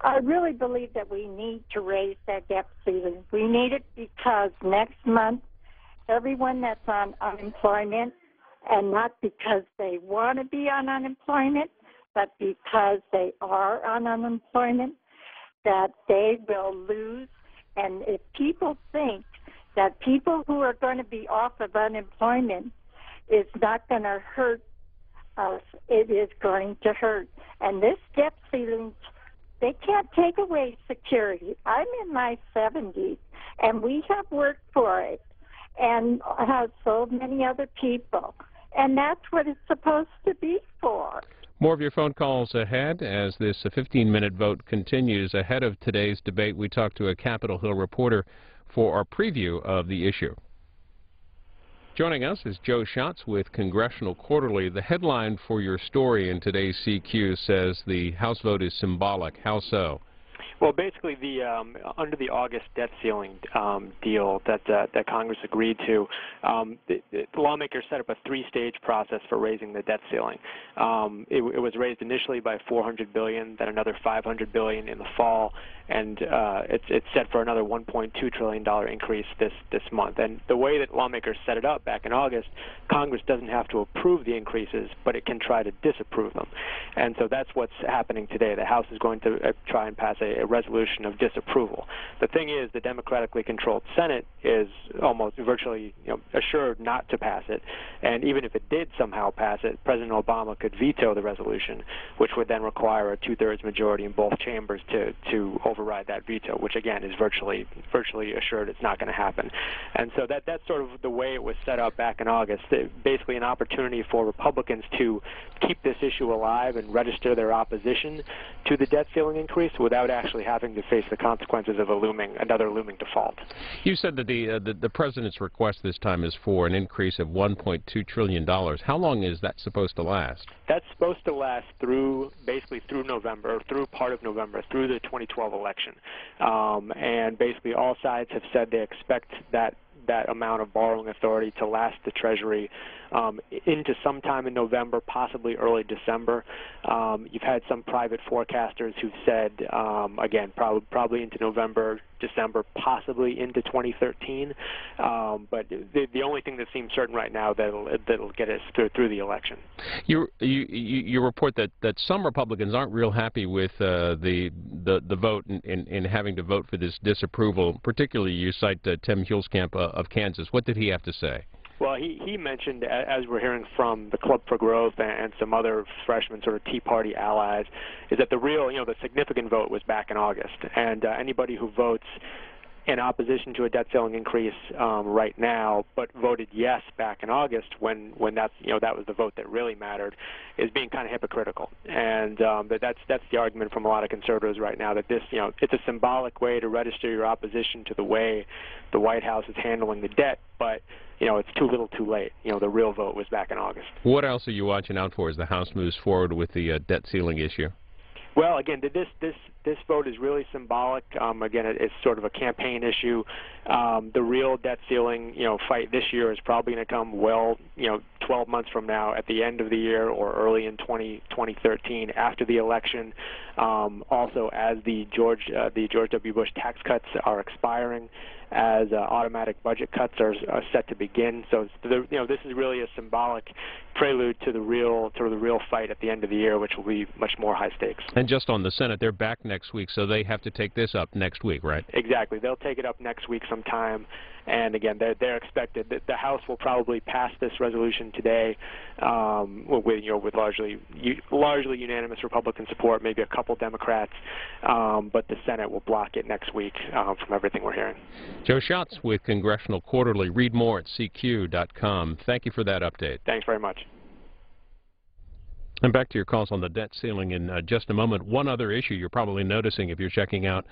I really believe that we need to raise that debt ceiling. We need it because next month, everyone that's on unemployment, and not because they want to be on unemployment, but because they are on unemployment, that they will lose. And if people think that people who are going to be off of unemployment is not going to hurt us, it is going to hurt. And this debt ceiling, they can't take away security. I'm in my 70s, and we have worked for it, and have so many other people. And that's what it's supposed to be for. More of your phone calls ahead as this 15-minute vote continues. Ahead of today's debate, we talked to a Capitol Hill reporter for our preview of the issue. Joining us is Joe Schatz with Congressional Quarterly. The headline for your story in today's CQ says the House vote is symbolic. How so? Well, basically, under the August debt ceiling deal that Congress agreed to, the lawmakers set up a three-stage process for raising the debt ceiling. It was raised initially by $400 billion, then another $500 billion in the fall, and it's set for another $1.2 trillion increase this month. And the way that lawmakers set it up back in August, Congress doesn't have to approve the increases, but it can try to disapprove them. And so that's what's happening today. The House is going to try and pass a resolution of disapproval. The thing is, the democratically controlled Senate is almost virtually assured not to pass it, and even if it did somehow pass it, President Obama could veto the resolution, which would then require a two-thirds majority in both chambers to override that veto, which again is virtually assured it's not going to happen. And so that's sort of the way it was set up back in August. Basically an opportunity for Republicans to keep this issue alive and register their opposition to the debt ceiling increase without actually having to face the consequences of another looming default. You said that the president's request this time is for an increase of $1.2 trillion. How long is that supposed to last? That's supposed to last basically through November, through part of November, through the 2012 election. And basically all sides have said they expect that amount of borrowing authority to last the Treasury into sometime in November, possibly early December. You've had some private forecasters who've said, again, probably into November, December, possibly into 2013. But the only thing that seems certain right now that'll get us through the election. You report that some Republicans aren't real happy with the vote in having to vote for this disapproval. Particularly, you cite Tim Huelskamp of Kansas. What did he have to say? Well, he mentioned, as we're hearing from the Club for Growth and some other freshmen sort of Tea Party allies, is that the significant vote was back in August, and anybody who votes in opposition to a debt ceiling increase right now, but voted yes back in August when that was the vote that really mattered, is being kind of hypocritical. And that's the argument from a lot of conservatives right now, that this it's a symbolic way to register your opposition to the way the White House is handling the debt, but it's too little too late. The real vote was back in August. What else are you watching out for as the House moves forward with the debt ceiling issue? Well, again, this vote is really symbolic. Again, it's sort of a campaign issue. The real debt ceiling, fight this year is probably going to come 12 months from now, at the end of the year or early in 2013, after the election. Also, as the George W. Bush tax cuts are expiring, as automatic budget cuts are set to begin. So this is really a symbolic prelude to the real fight at the end of the year, which will be much more high stakes. And just on the Senate, they're back next week, so they have to take this up next week, right? Exactly. They'll take it up next week sometime. And again, they're expected that the House will probably pass this resolution today with largely unanimous Republican support, maybe a couple Democrats, but the Senate will block it next week from everything we're hearing. Joe Schatz with Congressional Quarterly. Read more at CQ.com. Thank you for that update. Thanks very much. And back to your calls on the debt ceiling in just a moment. One other issue you're probably noticing if you're checking out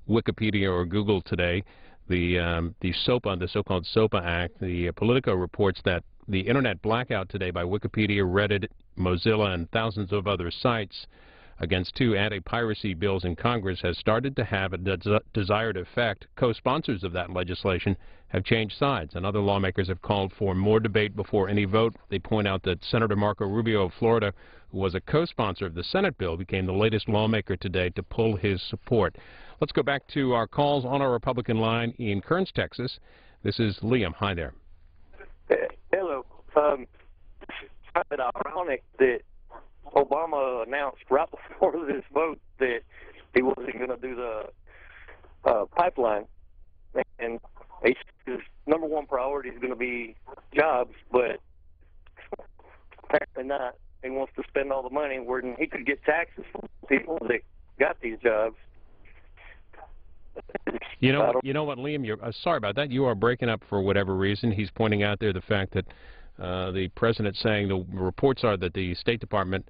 Wikipedia or Google today, the SOPA, the so-called SOPA Act. The Politico reports that the Internet blackout today by Wikipedia, Reddit, Mozilla, and thousands of other sites against two anti-piracy bills in Congress has started to have a desired effect. Co-sponsors of that legislation have changed sides, and other lawmakers have called for more debate before any vote. They point out that Senator Marco Rubio of Florida, who was a co-sponsor of the Senate bill, became the latest lawmaker today to pull his support. Let's go back to our calls on our Republican line in Kearns, Texas. This is Liam. Hi there. Hello. It's kind of ironic that Obama announced right before this vote that he wasn't going to do the pipeline, and his number one priority is going to be jobs, but apparently not. He wants to spend all the money where he could get taxes from people that got these jobs. You know what, Liam? Sorry about that. You are breaking up for whatever reason. He's pointing out there the fact that the president's saying the reports are that the State Department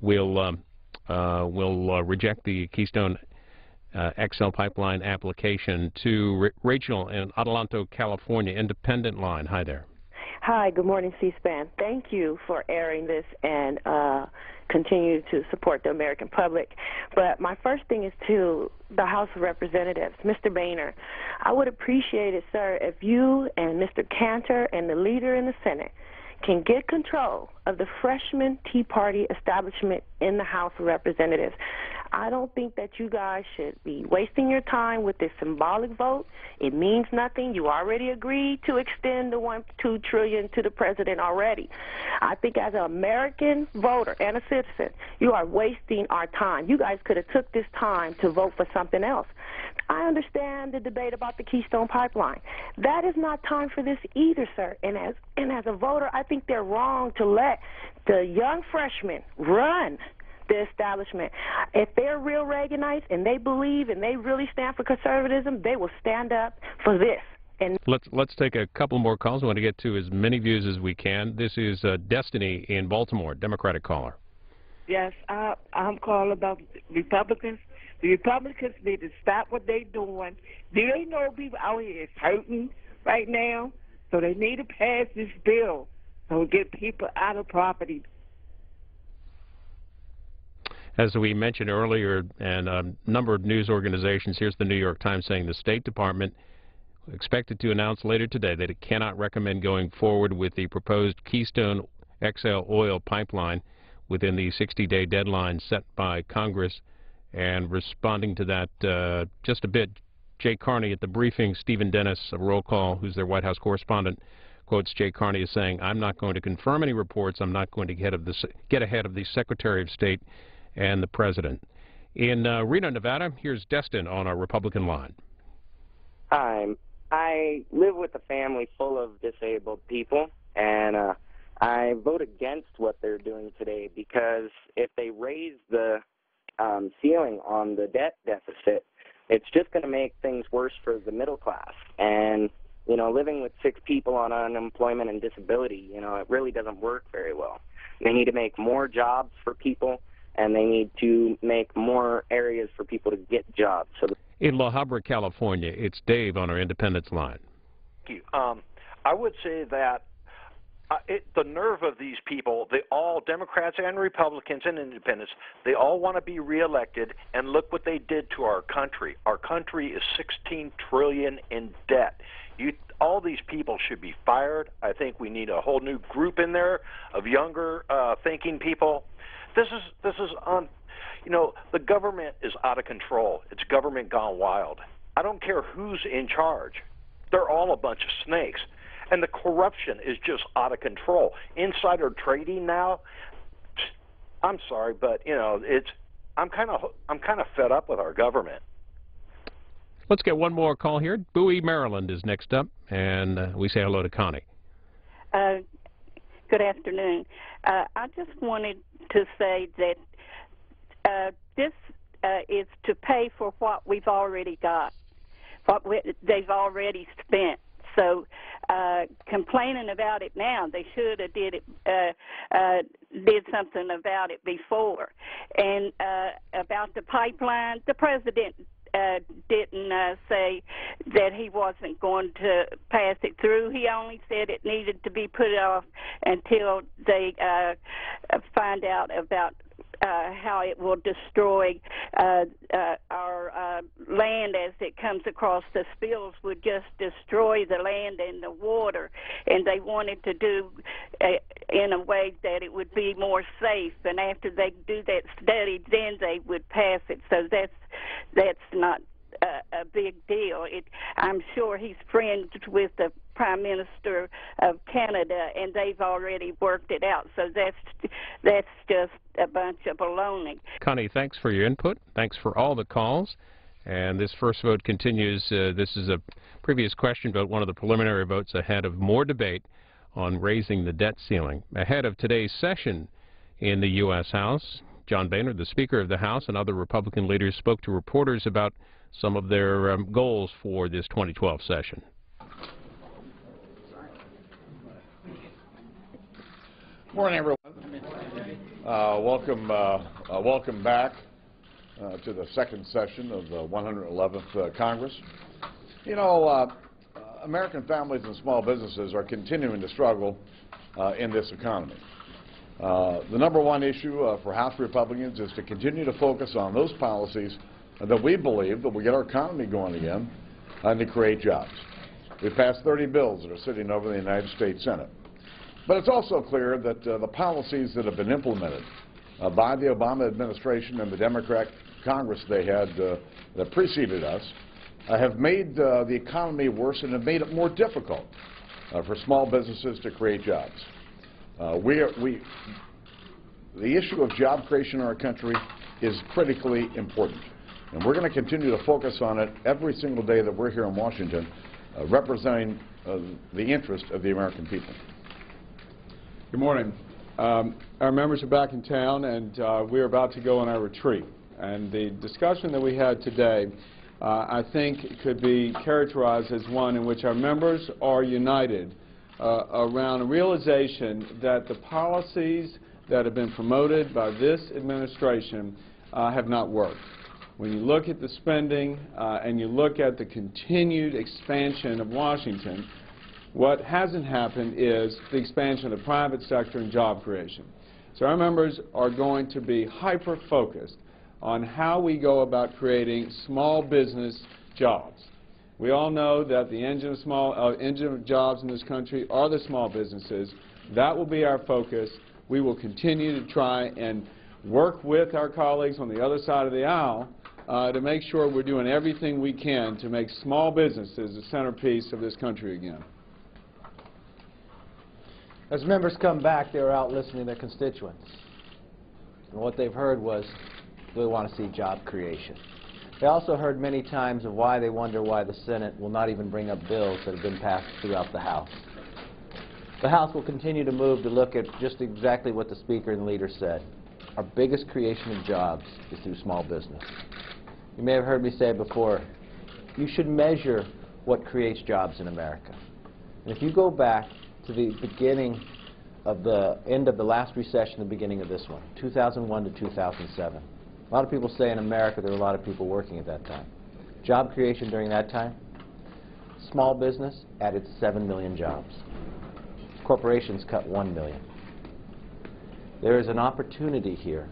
will reject the Keystone XL pipeline application. To Rachel in Adelanto, California, Independent Line. Hi there. Hi, good morning, C-SPAN. Thank you for airing this and continue to support the American public. But my first thing is to the House of Representatives. Mr. Boehner, I would appreciate it, sir, if you and Mr. Cantor and the leader in the Senate can get control of the freshman Tea Party establishment in the House of Representatives. I don't think that you guys should be wasting your time with this symbolic vote. It means nothing. You already agreed to extend the $2 trillion to the president already. I think as an American voter and a citizen, you are wasting our time. You guys could have took this time to vote for something else. I understand the debate about the Keystone Pipeline. That is not time for this either, sir. And as a voter, I think they're wrong to let the young freshmen run the establishment. If they're real Reaganites and they believe and they really stand for conservatism, they will stand up for this. And let's take a couple more calls. I want to get to as many views as we can. This is Destiny in Baltimore, Democratic caller. Yes, I'm calling about Republicans. The Republicans need to stop what they're doing. Do they know people out here is hurting right now? So they need to pass this bill so we get people out of property. As we mentioned earlier, and a number of news organizations, here's the New York Times saying the State Department expected to announce later today that it cannot recommend going forward with the proposed Keystone XL oil pipeline within the 60-day deadline set by Congress. And responding to that just a bit, Jay Carney at the briefing, Stephen Dennis, a roll call, who's their White House correspondent, quotes Jay Carney as saying, "I'm not going to confirm any reports. I'm not going to get ahead of the Secretary of State and the President." In Reno, Nevada, here's Destin on our Republican line. Hi. I live with a family full of disabled people, and I vote against what they're doing today because if they raise the ceiling on the debt deficit, it's just going to make things worse for the middle class. And, you know, living with 6 people on unemployment and disability, you know, it really doesn't work very well. They need to make more jobs for people, and they need to make more areas for people to get jobs. So in La Habra, California, it's Dave on our Independence line. Thank you. I would say that the nerve of these people, they all, Democrats and Republicans and Independents, they all want to be reelected, and look what they did to our country. Our country is $16 trillion in debt. All these people should be fired. I think we need a whole new group in there of younger thinking people. This is you know, the government is out of control. It's government gone wild. I don't care who's in charge. They're all a bunch of snakes. And the corruption is just out of control. Insider trading now, I'm sorry, but, you know, I'm kind of fed up with our government. Let's get one more call here. Bowie, Maryland is next up, and we say hello to Connie. Good afternoon. I just wanted to say that this is to pay for what we've already got, what they've already spent. So complaining about it now, they should have did something about it before. And about the pipeline, the president didn't say that he wasn't going to pass it through. He only said it needed to be put off until they find out about how it will destroy our land as it comes across. The spills would just destroy the land and the water, and they wanted to do in a way that it would be more safe, and after they do that study, then they would pass it. So that's not a big deal. I'm sure he's friends with the Prime Minister of Canada, and they've already worked it out. So that's just a bunch of baloney. Connie, thanks for your input. Thanks for all the calls. And this first vote continues. This is a previous question vote, one of the preliminary votes ahead of more debate on raising the debt ceiling. Ahead of today's session in the U.S. House, John Boehner, the Speaker of the House, and other Republican leaders spoke to reporters about some of their goals for this 2012 session. Morning, everyone. Welcome back to the second session of the 111th Congress. You know, American families and small businesses are continuing to struggle in this economy. The number one issue for House Republicans is to continue to focus on those policies that we believe that will get our economy going again and to create jobs. We've passed 30 bills that are sitting over the United States Senate. But it's also clear that the policies that have been implemented by the Obama administration and the Democrat Congress they had that preceded us have made the economy worse and have made it more difficult for small businesses to create jobs. The issue of job creation in our country is critically important, and we're going to continue to focus on it every single day that we're here in Washington, representing the interest of the American people. Good morning. Our members are back in town, and we're about to go on our retreat. And the discussion that we had today, I think, could be characterized as one in which our members are united around a realization that the policies that have been promoted by this administration have not worked. When you look at the spending and you look at the continued expansion of Washington, what hasn't happened is the expansion of the private sector and job creation. So our members are going to be hyper-focused on how we go about creating small business jobs. We all know that the engine of jobs in this country are the small businesses. That will be our focus. We will continue to try and work with our colleagues on the other side of the aisle to make sure we're doing everything we can to make small businesses the centerpiece of this country again. As members come back, they were out listening to their constituents. And what they've heard was they want to see job creation. They also heard many times of why they wonder why the Senate will not even bring up bills that have been passed throughout the House. The House will continue to move to look at just exactly what the Speaker and the leader said. Our biggest creation of jobs is through small business. You may have heard me say it before, you should measure what creates jobs in America. And if you go back to the beginning of the end of the last recession, the beginning of this one, 2001 to 2007. A lot of people say in America there were a lot of people working at that time. Job creation during that time, small business added 7 million jobs. Corporations cut 1 million. There is an opportunity here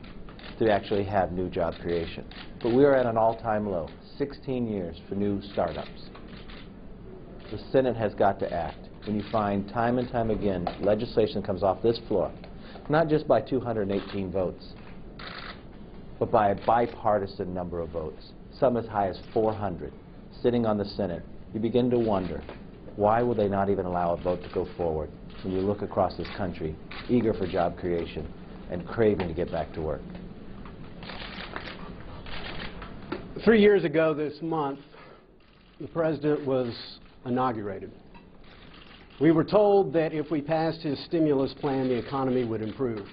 to actually have new job creation. But we are at an all-time low, 16 years for new startups. The Senate has got to act. When you find time and time again legislation comes off this floor, not just by 218 votes, but by a bipartisan number of votes, some as high as 400, sitting on the Senate, you begin to wonder, why will they not even allow a vote to go forward when you look across this country, eager for job creation and craving to get back to work? 3 years ago this month, the President was inaugurated. We were told that if we passed his stimulus plan, the economy would improve.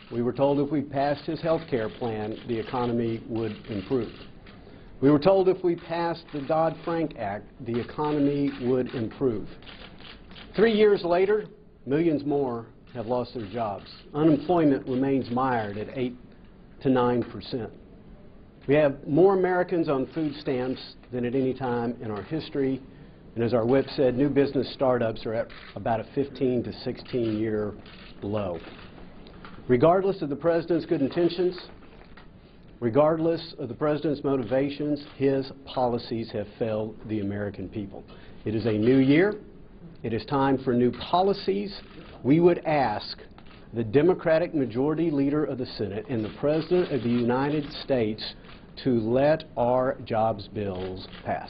We were told if we passed his health care plan, the economy would improve. We were told if we passed the Dodd-Frank Act, the economy would improve. 3 years later, millions more have lost their jobs. Unemployment remains mired at 8 to 9%. We have more Americans on food stamps than at any time in our history. And as our whip said, new business startups are at about a 15 to 16-year low. Regardless of the President's good intentions, regardless of the President's motivations, his policies have failed the American people. It is a new year. It is time for new policies. We would ask the Democratic Majority Leader of the Senate and the President of the United States to let our jobs bills pass.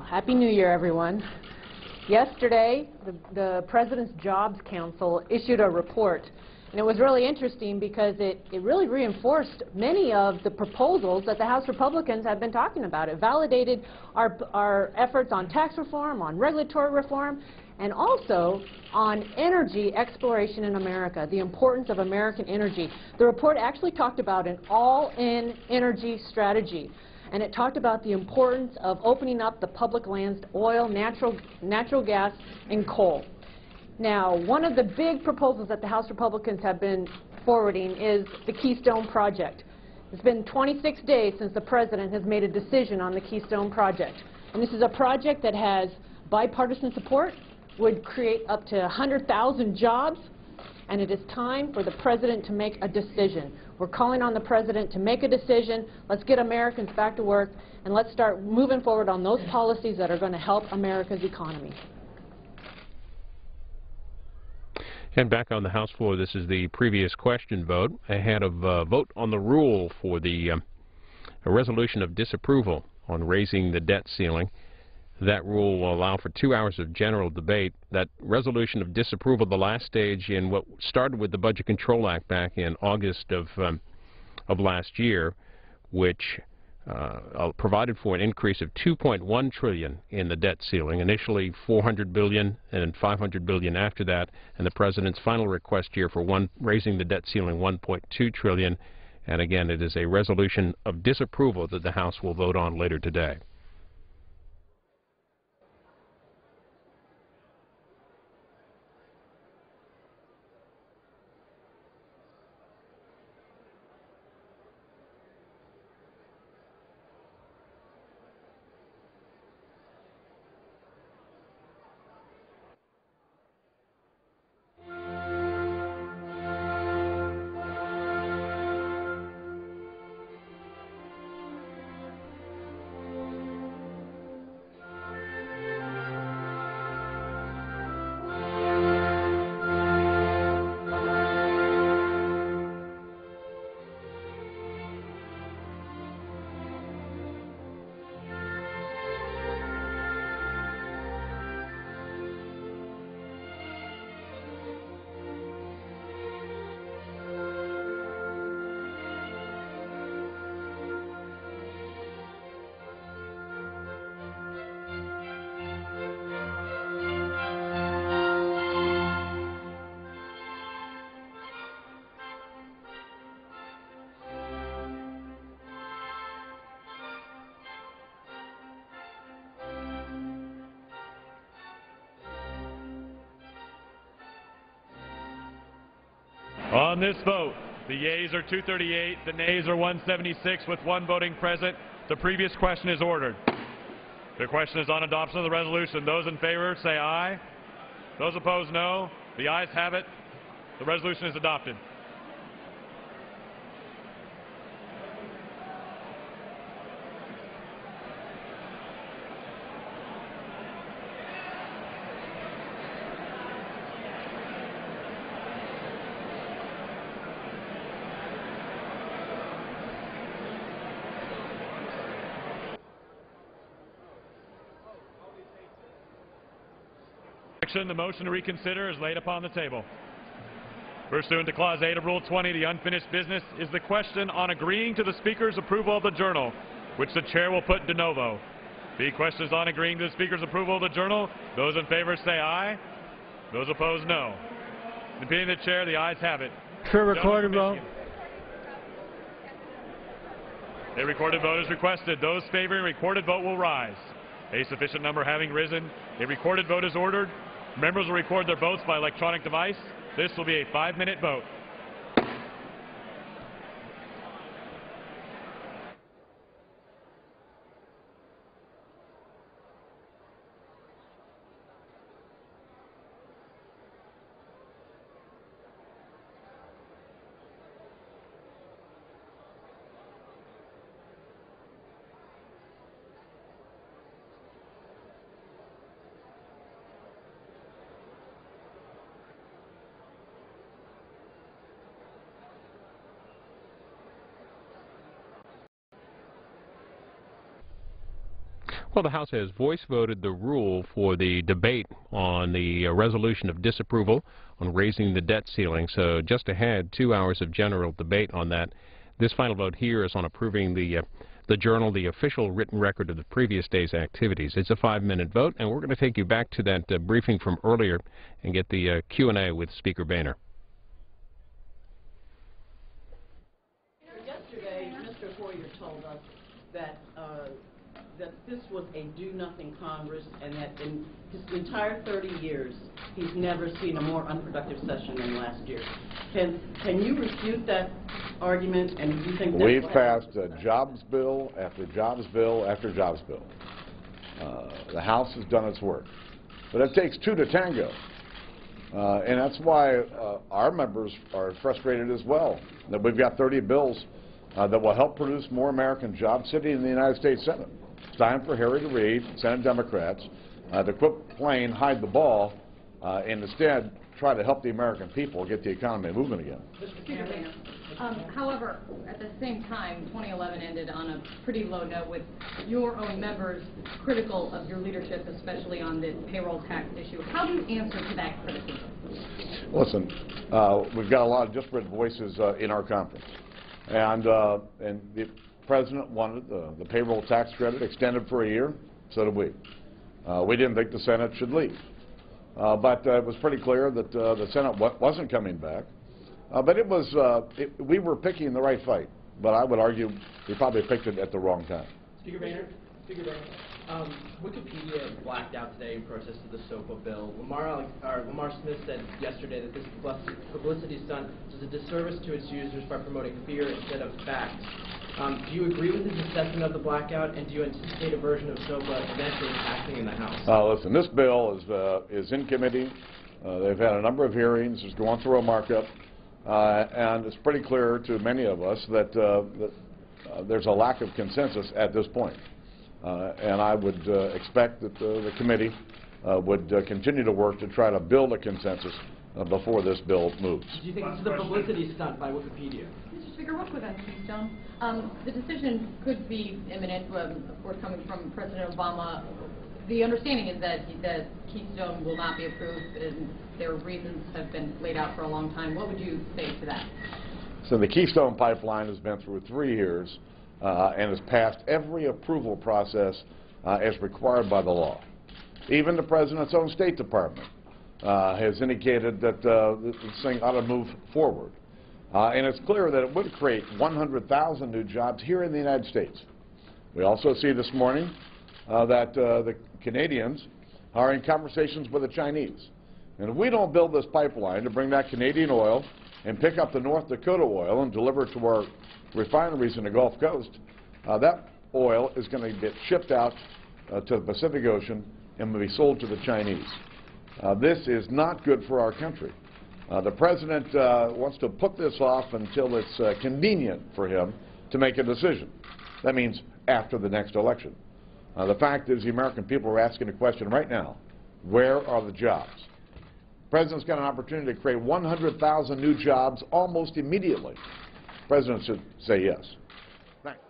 Happy New Year, everyone. Yesterday, the President's Jobs Council issued a report, and it was really interesting because it really reinforced many of the proposals that the House Republicans have been talking about. It validated our efforts on tax reform, on regulatory reform, and also on energy exploration in America, the importance of American energy. The report actually talked about an all-in energy strategy. And it talked about the importance of opening up the public lands to oil, natural gas, and coal. Now, one of the big proposals that the House Republicans have been forwarding is the Keystone Project. It's been 26 days since the President has made a decision on the Keystone Project. And this is a project that has bipartisan support, would create up to 100,000 jobs, and it is time for the President to make a decision. We're calling on the President to make a decision. Let's get Americans back to work, and let's start moving forward on those policies that are going to help America's economy. And back on the House floor, this is the previous question vote ahead of vote on the rule for the a resolution of disapproval on raising the debt ceiling. That rule will allow for 2 hours of general debate. That resolution of disapproval, the last stage in what started with the Budget Control Act back in August of last year, which provided for an increase of $2.1 trillion in the debt ceiling, initially $400 billion and $500 billion after that, and the President's final request here for raising the debt ceiling $1.2 trillion. And again, it is a resolution of disapproval that the House will vote on later today. On this vote, the yeas are 238, the nays are 176 with one voting present. The previous question is ordered. The question is on adoption of the resolution. Those in favor say aye. Those opposed, no. The ayes have it. The resolution is adopted. The motion to reconsider is laid upon the table. Pursuant to Clause 8 of Rule 20, the unfinished business is the question on agreeing to the Speaker's approval of the Journal, which the Chair will put de novo. The question is on agreeing to the Speaker's approval of the Journal. Those in favor say aye. Those opposed, no. In the opinion of the Chair, the ayes have it. For recorded vote. A recorded vote is requested. Those favoring a recorded vote will rise. A sufficient number having risen, a recorded vote is ordered. Members will record their votes by electronic device. This will be a 5-minute vote. Well, the House has voice voted the rule for the debate on the resolution of disapproval on raising the debt ceiling. So just ahead, 2 hours of general debate on that. This final vote here is on approving the Journal, the official written record of the previous day's activities. It's a 5-minute vote, and we're going to take you back to that briefing from earlier and get the Q&A with Speaker Boehner. Yesterday, Mr. Hoyer told us that that this was a do-nothing Congress, and that in his entire 30 years, he's never seen a more unproductive session than last year. Can you refute that argument, and do you think that's We've passed jobs bill after jobs bill after jobs bill. The House has done its work. But it takes two to tango. And that's why our members are frustrated as well, that we've got 30 bills that will help produce more American jobs sitting in the United States Senate. It's time for Harry to Reid, Senate Democrats, to quit playing hide the ball and instead try to help the American people get the economy moving again. However, at the same time, 2011 ended on a pretty low note with your own members critical of your leadership, especially on the payroll tax issue. How do you answer to that criticism? Listen, we've got a lot of disparate voices in our conference. And the President wanted the payroll tax credit extended for a year. So did we. We didn't think the Senate should leave. But it was pretty clear that the Senate wasn't coming back. But we were picking the right fight. But I would argue we probably picked it at the wrong time. Speaker Boehner, Wikipedia blacked out today in protest of the SOPA bill. Lamar Smith said yesterday that this publicity stunt was a disservice to its users by promoting fear instead of facts. Do you agree with his assessment of the blackout, and do you anticipate a version of SOPA eventually passing in the House? Listen, this bill is in committee. They've had a number of hearings. It's going through a markup. And it's pretty clear to many of us that there's a lack of consensus at this point. And I would expect that the committee would continue to work to try to build a consensus before this bill moves. Do you think this is a publicity stunt by Wikipedia? Mr. Speaker, real quick on Keystone. The decision could be imminent, of course, coming from President Obama. The understanding is that Keystone will not be approved, and their reasons have been laid out for a long time. What would you say to that? So the Keystone Pipeline has been through 3 years and has passed every approval process as required by the law. Even the President's own State Department has indicated that this thing ought to move forward. And it's clear that it would create 100,000 new jobs here in the United States. We also see this morning that the Canadians are in conversations with the Chinese. And if we don't build this pipeline to bring back Canadian oil and pick up the North Dakota oil and deliver it to our refineries in the Gulf Coast, that oil is going to get shipped out to the Pacific Ocean and will be sold to the Chinese. This is not good for our country. The President wants to put this off until it's convenient for him to make a decision. That means after the next election. The fact is the American people are asking the question right now, where are the jobs? The President's got an opportunity to create 100,000 new jobs almost immediately. The President should say yes. Thanks.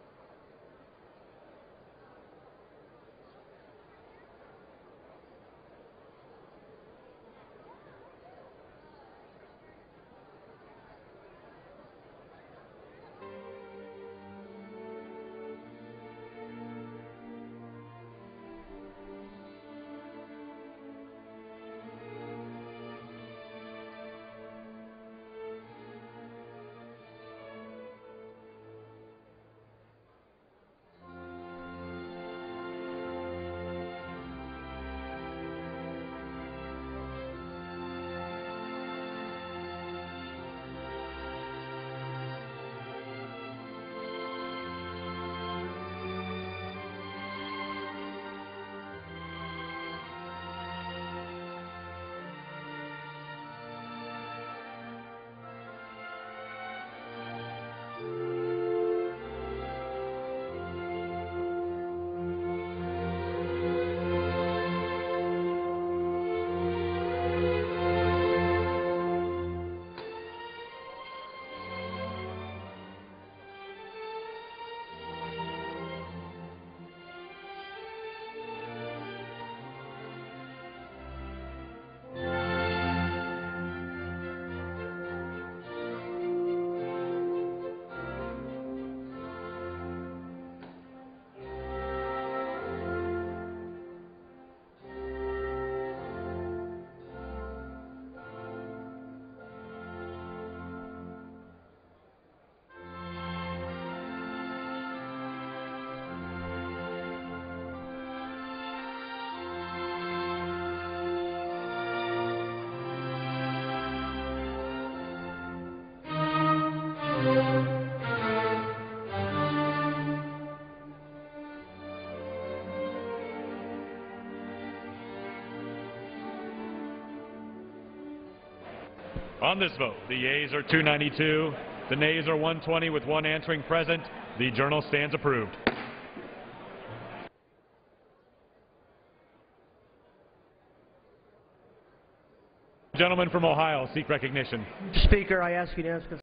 On this vote, the yeas are 292, the nays are 120 with one answering present. The journal stands approved. Gentleman from Ohio, seek recognition. Speaker, I ask unanimous consent